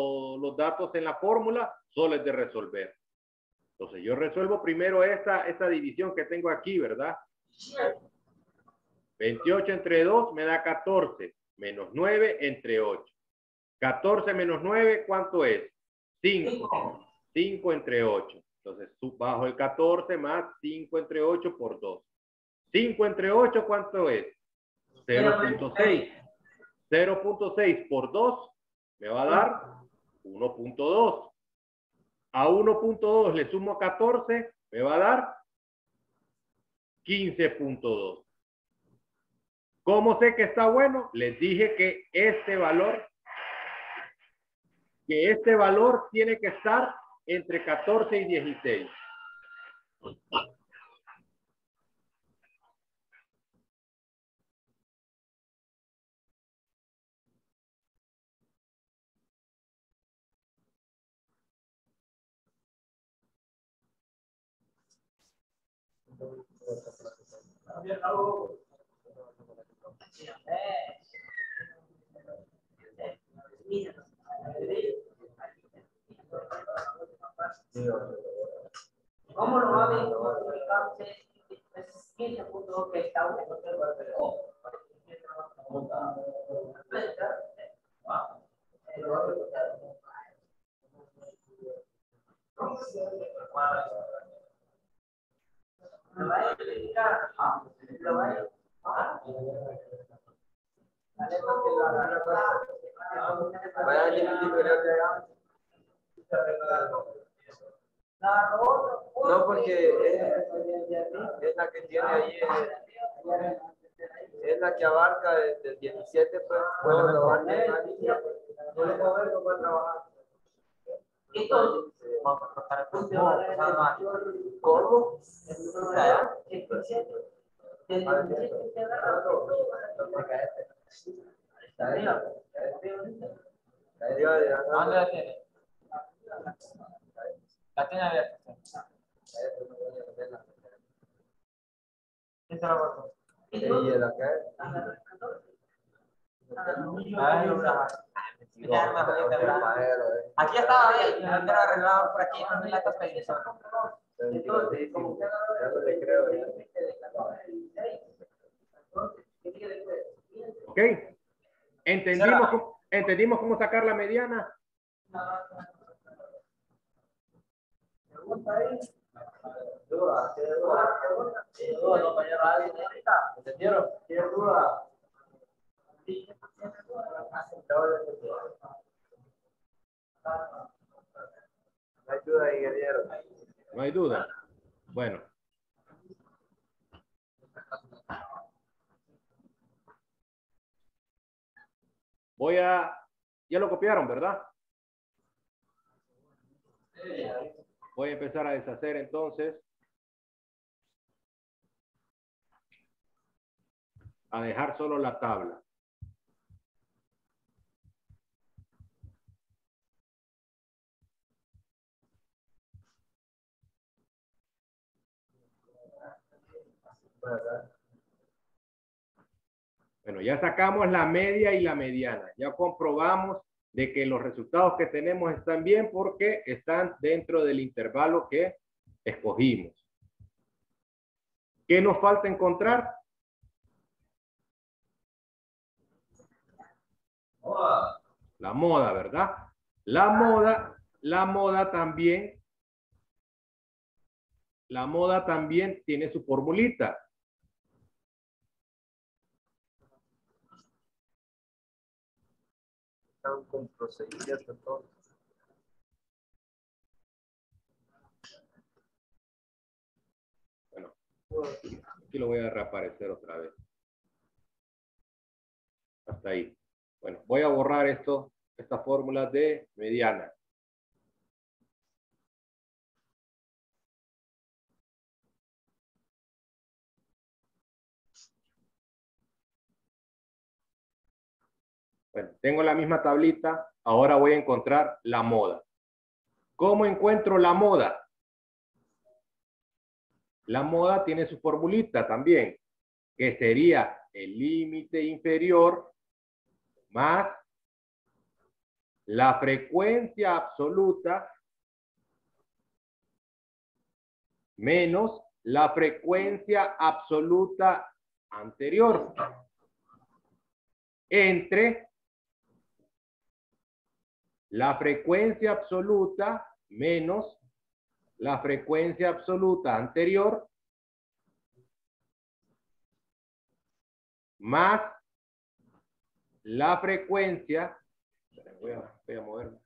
los datos en la fórmula, solo es de resolver. Entonces, yo resuelvo primero esta división que tengo aquí, ¿verdad? 28 entre 2 me da 14, menos 9 entre 8. 14 menos 9, ¿cuánto es? 5. 5 entre 8. Entonces, bajo el 14 más 5 entre 8 por 2. 5 entre 8, ¿cuánto es? 0.6. 0.6 por 2 me va a dar 1.2. A 1.2 le sumo 14, me va a dar 15.2. ¿Cómo sé que está bueno? Les dije que este valor que este valor tiene que estar entre 14 y 16. ¿Cómo lo va a identificar? Es 15.2 que está un lo va a identificar. Lo va a No, porque es la que tiene ahí, es la que abarca desde el 17, pues, bueno, lo abarca en la línea. No le puedo ver cómo trabajar. ¿Cómo? ¿Dónde la tiene? La tiene abierta. ¿Quién te la guardó? ¿Y el acá? Aquí estaba bien, yo lo arreglado por aquí, no me la toca y eso. Entonces, ya no le creo. ¿Ok? ¿Entendimos cómo sacar la mediana? ¿Entendieron? ¿Tienen duda? No hay duda, ingeniero. No hay duda. Bueno. Ya lo copiaron, ¿verdad? Voy a empezar a deshacer entonces. A dejar solo la tabla. Bueno, ya sacamos la media y la mediana. Ya comprobamos de que los resultados que tenemos están bien porque están dentro del intervalo que escogimos. ¿Qué nos falta encontrar? La moda, ¿verdad? La moda también tiene su formulita. Están con procedimiento entonces. Bueno, aquí lo voy a reaparecer otra vez. Hasta ahí. Bueno, voy a borrar esta fórmula de mediana. Bueno, tengo la misma tablita, ahora voy a encontrar la moda. ¿Cómo encuentro la moda? La moda tiene su formulita también, que sería el límite inferior más la frecuencia absoluta menos la frecuencia absoluta anterior entre la frecuencia absoluta menos la frecuencia absoluta anterior más la frecuencia, voy a moverme.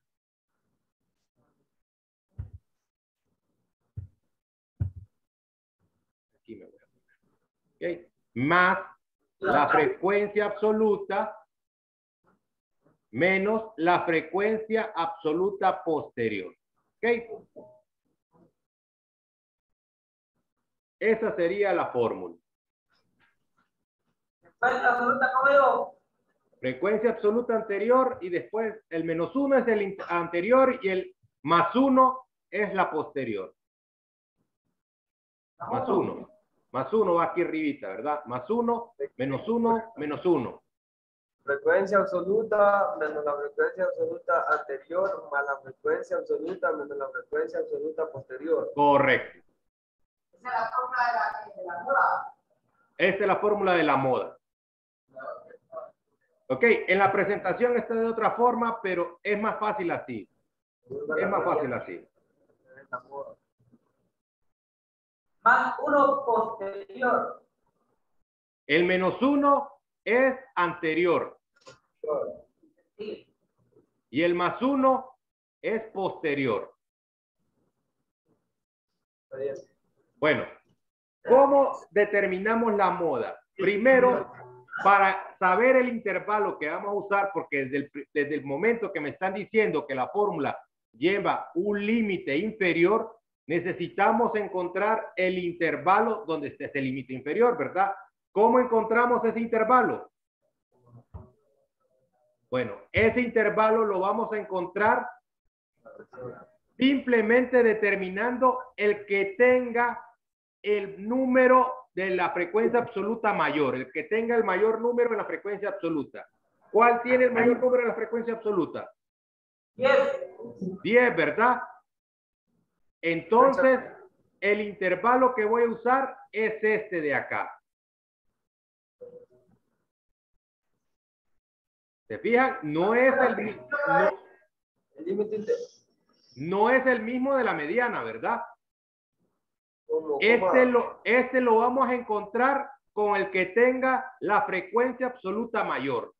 Aquí me voy a poner. ¿Okay? Más la frecuencia absoluta menos la frecuencia absoluta posterior. ¿Ok? Esa sería la fórmula. Frecuencia absoluta, ¿cómo digo? Frecuencia absoluta anterior y después el -1 es el anterior y el +1 es la posterior. +1. +1 va aquí arribita, ¿verdad? +1, -1, -1. Frecuencia absoluta menos la frecuencia absoluta anterior más la frecuencia absoluta menos la frecuencia absoluta posterior. Correcto. Esa es la forma de la moda. Esta es la fórmula de la moda. Ok, en la presentación está de otra forma, pero es más fácil así. Es más fácil así. Más uno posterior. El -1 es anterior Sí. y el +1 es posterior. Bueno, ¿cómo determinamos la moda? Primero, para saber el intervalo que vamos a usar, porque desde el momento que me están diciendo que la fórmula lleva un límite inferior, necesitamos encontrar el intervalo donde esté ese límite inferior, ¿verdad? ¿Cómo encontramos ese intervalo? Bueno, ese intervalo lo vamos a encontrar simplemente determinando el que tenga el número de la frecuencia absoluta mayor, el que tenga el mayor número de la frecuencia absoluta. ¿Cuál tiene el mayor número de la frecuencia absoluta? 10. 10, ¿verdad? Entonces, el intervalo que voy a usar es este de acá. ¿Se fijan? No es no es el mismo de la mediana, ¿verdad? Este lo vamos a encontrar con el que tenga la frecuencia absoluta mayor.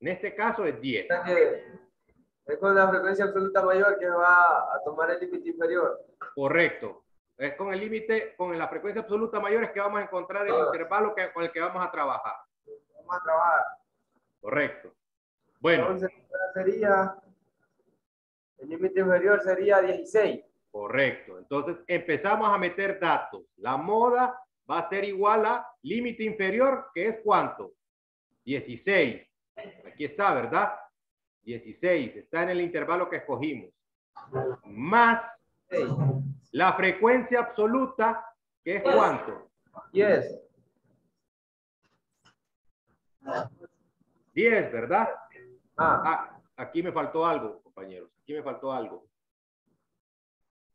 En este caso es 10. Es con la frecuencia absoluta mayor que va a tomar el límite inferior. Correcto. Es con el límite, con la frecuencia absoluta mayor es que vamos a encontrar el intervalo con el que vamos a trabajar. Vamos a trabajar. Correcto. Bueno. Entonces sería, el límite inferior sería 16. Correcto. Entonces empezamos a meter datos. La moda va a ser igual a límite inferior, que es ¿cuánto? 16. Aquí está, ¿verdad? 16. Está en el intervalo que escogimos. Más la frecuencia absoluta, que es ¿cuánto? 10. 10, ¿verdad? Aquí me faltó algo, compañeros. Aquí me faltó algo.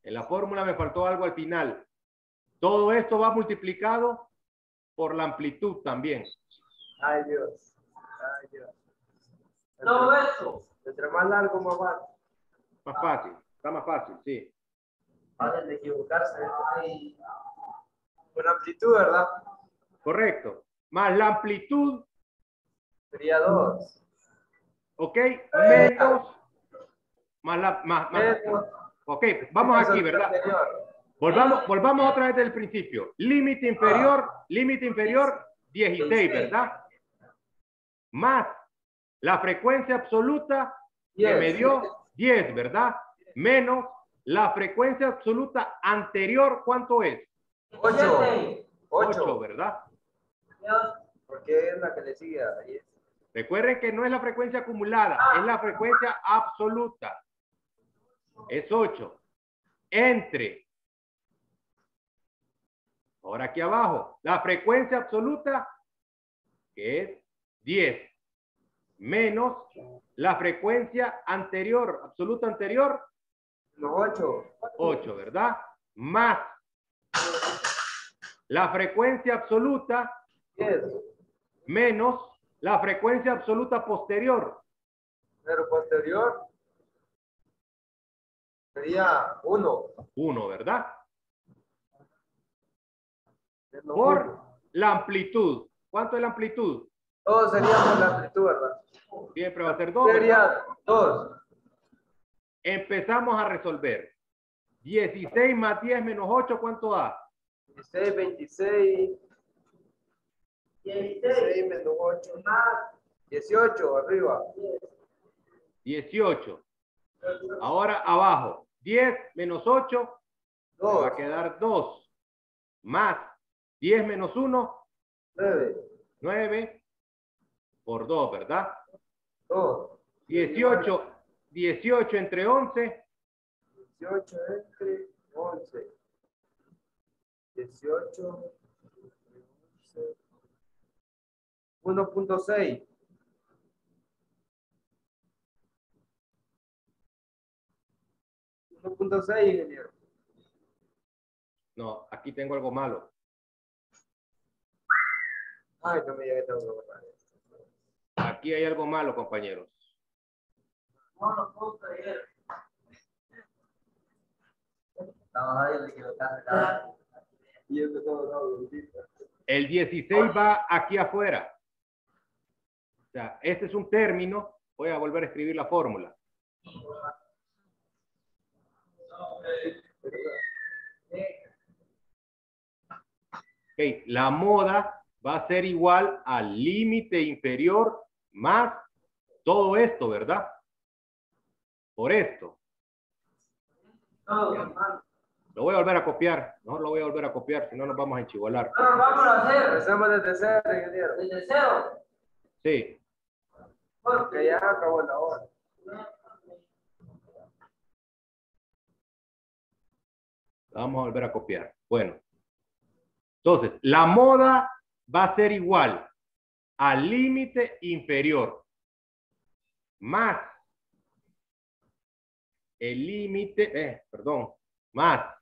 En la fórmula me faltó algo al final. Todo esto va multiplicado por la amplitud también. Ay, Dios. Ay, Dios. Todo eso. Entre más largo, más fácil. Más fácil. Está más fácil, sí. Fácil de equivocarse. Con amplitud, ¿verdad? Correcto. Más la amplitud. Sería 2. Ok. Menos. Más. Ok. Vamos aquí, ¿verdad? Volvamos otra vez del principio. Límite inferior 16, ¿verdad? Más la frecuencia absoluta que me dio 10, ¿verdad? Menos la frecuencia absoluta anterior, ¿cuánto es? 8, ¿verdad? Porque es la que le sigue a 10. Recuerden que no es la frecuencia acumulada, es la frecuencia absoluta. Es 8. Entre. Ahora aquí abajo, la frecuencia absoluta, que es 10, menos la frecuencia anterior, absoluta anterior, 8, ¿verdad? Más la frecuencia absoluta, 10. menos la frecuencia absoluta posterior. Pero posterior sería 1. 1, ¿verdad? Por la amplitud. ¿Cuánto es la amplitud? Todo sería por la amplitud, ¿verdad? Siempre va a ser 2. Sería 2. Empezamos a resolver. 16 más 10 menos 8, ¿cuánto da? 16, 26. 16 menos 8. 18, arriba. 18. Ahora abajo. 10 menos 8. Me va a quedar 2. Más 10 menos 1. 9 por 2, ¿verdad? 18 entre 11. 18 entre 11. 18. 1.6. 1.6, ingeniero. No, aquí tengo algo malo. Ay, no me llegué tan malo. Aquí hay algo malo, compañeros. No lo puedo creer. Estamos ahí, le quiero casar. Y esto todo, El 16 va aquí afuera. O sea, este es un término. Voy a volver a escribir la fórmula. Okay. La moda va a ser igual al límite inferior más todo esto, ¿verdad? Por esto. Lo voy a volver a copiar. No lo voy a volver a copiar, si no nos vamos a enchivolar. Pero vamos a hacer. Empezamos desde cero, ingeniero. Desde cero. Sí. Porque ya acabó la hora. Vamos a volver a copiar. Bueno. Entonces, la moda va a ser igual al límite inferior más el límite, más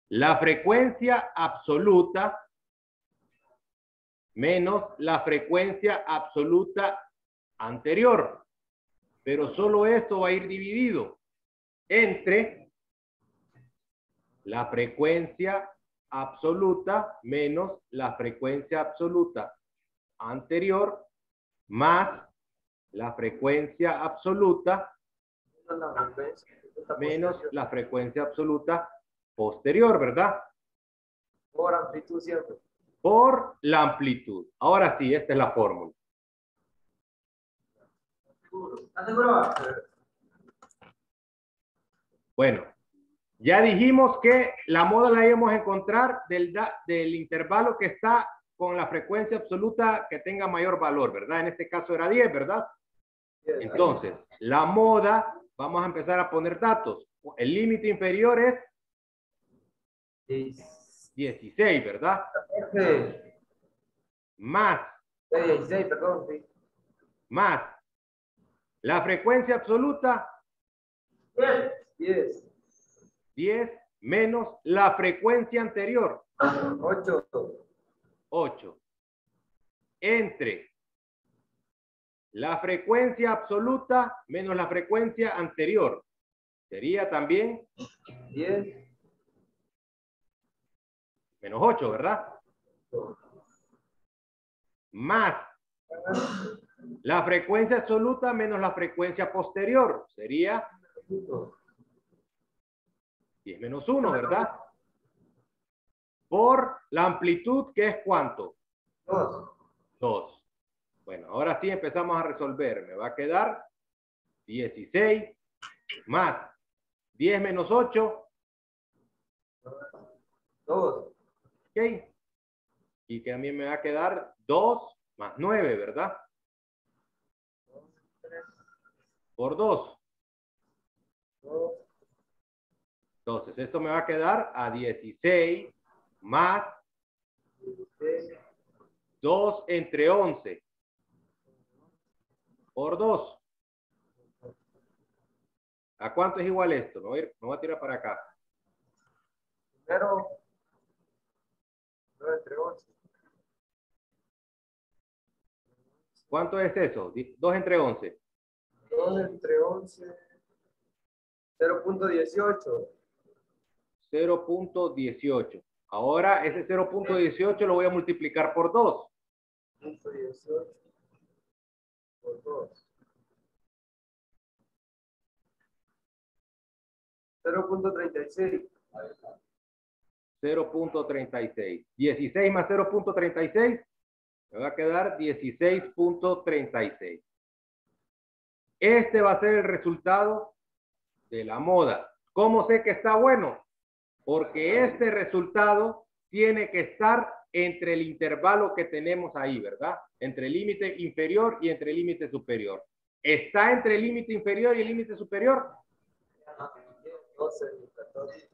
la frecuencia absoluta menos la frecuencia absoluta anterior. Pero solo esto va a ir dividido entre la frecuencia absoluta menos la frecuencia absoluta anterior más la frecuencia absoluta menos la frecuencia absoluta posterior, ¿verdad? Por amplitud siempre. Por la amplitud. Ahora sí, esta es la fórmula. ¿Estás seguro? Bueno, ya dijimos que la moda la íbamos a encontrar del intervalo que está con la frecuencia absoluta que tenga mayor valor, ¿verdad? En este caso era 10, ¿verdad? Entonces, la moda, vamos a empezar a poner datos. El límite inferior es 16, ¿verdad? Más. 16, perdón, sí. Más. La frecuencia absoluta. 10. 10 menos la frecuencia anterior. 8. 8. Entre la frecuencia absoluta menos la frecuencia anterior. Sería también 10. Menos 8, ¿verdad? Más la frecuencia absoluta menos la frecuencia posterior. Sería 10 menos 1, ¿verdad? Por la amplitud, que es ¿cuánto? 2. Bueno, ahora sí empezamos a resolver. Me va a quedar 16 más 10 menos 8. 2. Ok. Y que a mí me va a quedar 2 más 9, ¿verdad? Por 2. Entonces, esto me va a quedar a 16 más 2 entre 11 por 2. ¿A cuánto es igual esto? Me voy a tirar para acá. Primero, 9 entre 11. ¿Cuánto es eso? 2 entre 11. 2 entre 11. 0.18. 0.18. Ahora ese 0.18 lo voy a multiplicar por 2. 0.18 por 2. 0.36. 0.36. 16 más 0.36. Me va a quedar 16.36. Este va a ser el resultado de la moda. ¿Cómo sé que está bueno? Porque este resultado tiene que estar entre el intervalo que tenemos ahí, ¿verdad? Entre el límite inferior y entre el límite superior. ¿Está entre el límite inferior y el límite superior? 12, 14.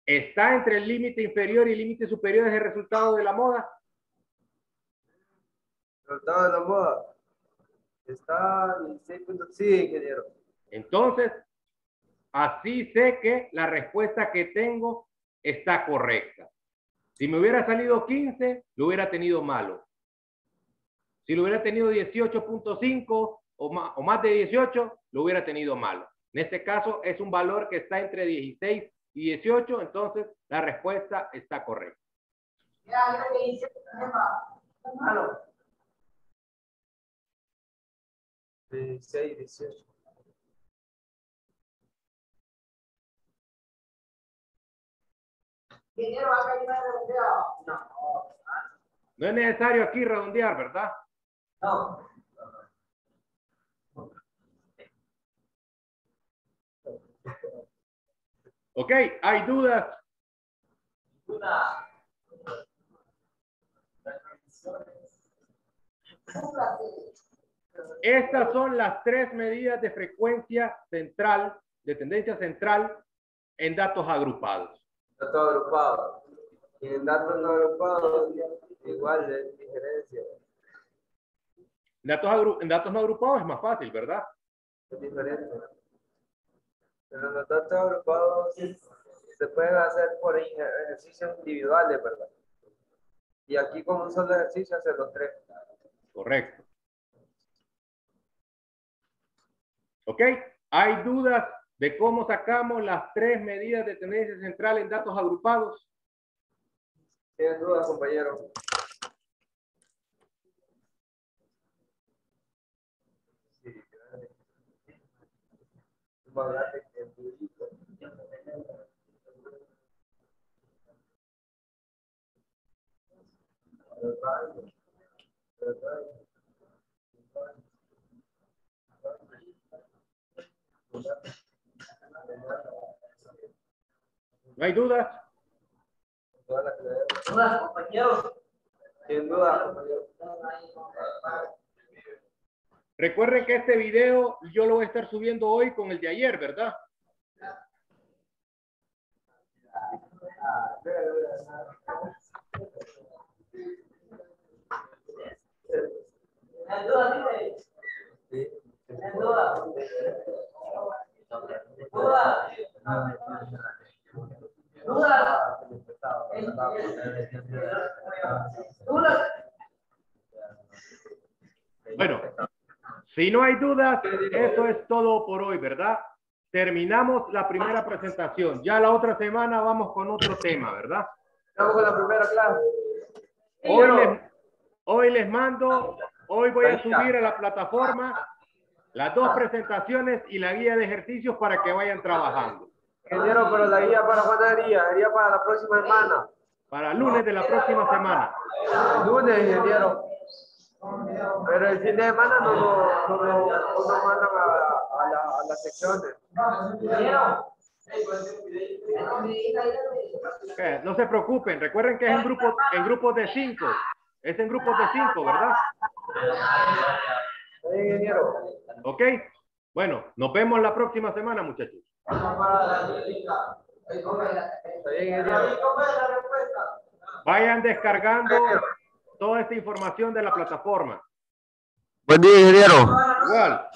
¿Está entre el límite inferior y el límite superior es el resultado de la moda? Resultado de la moda. Está 16.5, sí, ingeniero. Entonces, así sé que la respuesta que tengo está correcta. Si me hubiera salido 15, lo hubiera tenido malo. Si lo hubiera tenido 18.5 o más de 18, lo hubiera tenido malo. En este caso es un valor que está entre 16 y 18, entonces la respuesta está correcta. Ya, yo le hice, malo. 16, 18. Dinero va a caer redondeado. No es necesario aquí redondear, ¿verdad? No. Ok, ¿hay dudas? Una. Estas son las 3 medidas de frecuencia central, de tendencia central en datos agrupados. Datos agrupados. Y en datos no agrupados, igual de diferencia. En datos no agrupados es más fácil, ¿verdad? Es diferente. Pero los datos agrupados se pueden hacer por ejercicios individuales, ¿verdad? Y aquí con un solo ejercicio hacer los 3. Correcto. ¿Ok? ¿Hay dudas de cómo sacamos las 3 medidas de tendencia central en datos agrupados? ¿Tienen dudas, compañeros? Sí, más grande que el público. ¿No hay dudas? Dudas, compañeros. Sin duda, compañeros. Recuerden que este video yo lo voy a estar subiendo hoy con el de ayer, ¿verdad? ¿Tienes dudas, dice? Sí. ¿Tienes dudas? ¿Dudas? ¿Dudas? Bueno, si no hay dudas, eso es todo por hoy, ¿verdad? Terminamos la primera presentación. Ya la otra semana vamos con otro tema, ¿verdad? Estamos con la primera clase. Hoy les mando, hoy voy a subir a la plataforma las 2 presentaciones y la guía de ejercicios para que vayan trabajando. Ingeniero, pero la guía para cuándo sería? Sería para la próxima semana. Para el lunes de la próxima semana. El lunes, ingeniero. Pero el fin de semana no nos mandan a las secciones. No se preocupen, recuerden que es en grupos de 5. Es en grupos de 5, ¿verdad? Sí, ingeniero. Ok. Bueno, nos vemos la próxima semana, muchachos. Vayan descargando toda esta información de la plataforma. Buen día, ingeniero. Igual.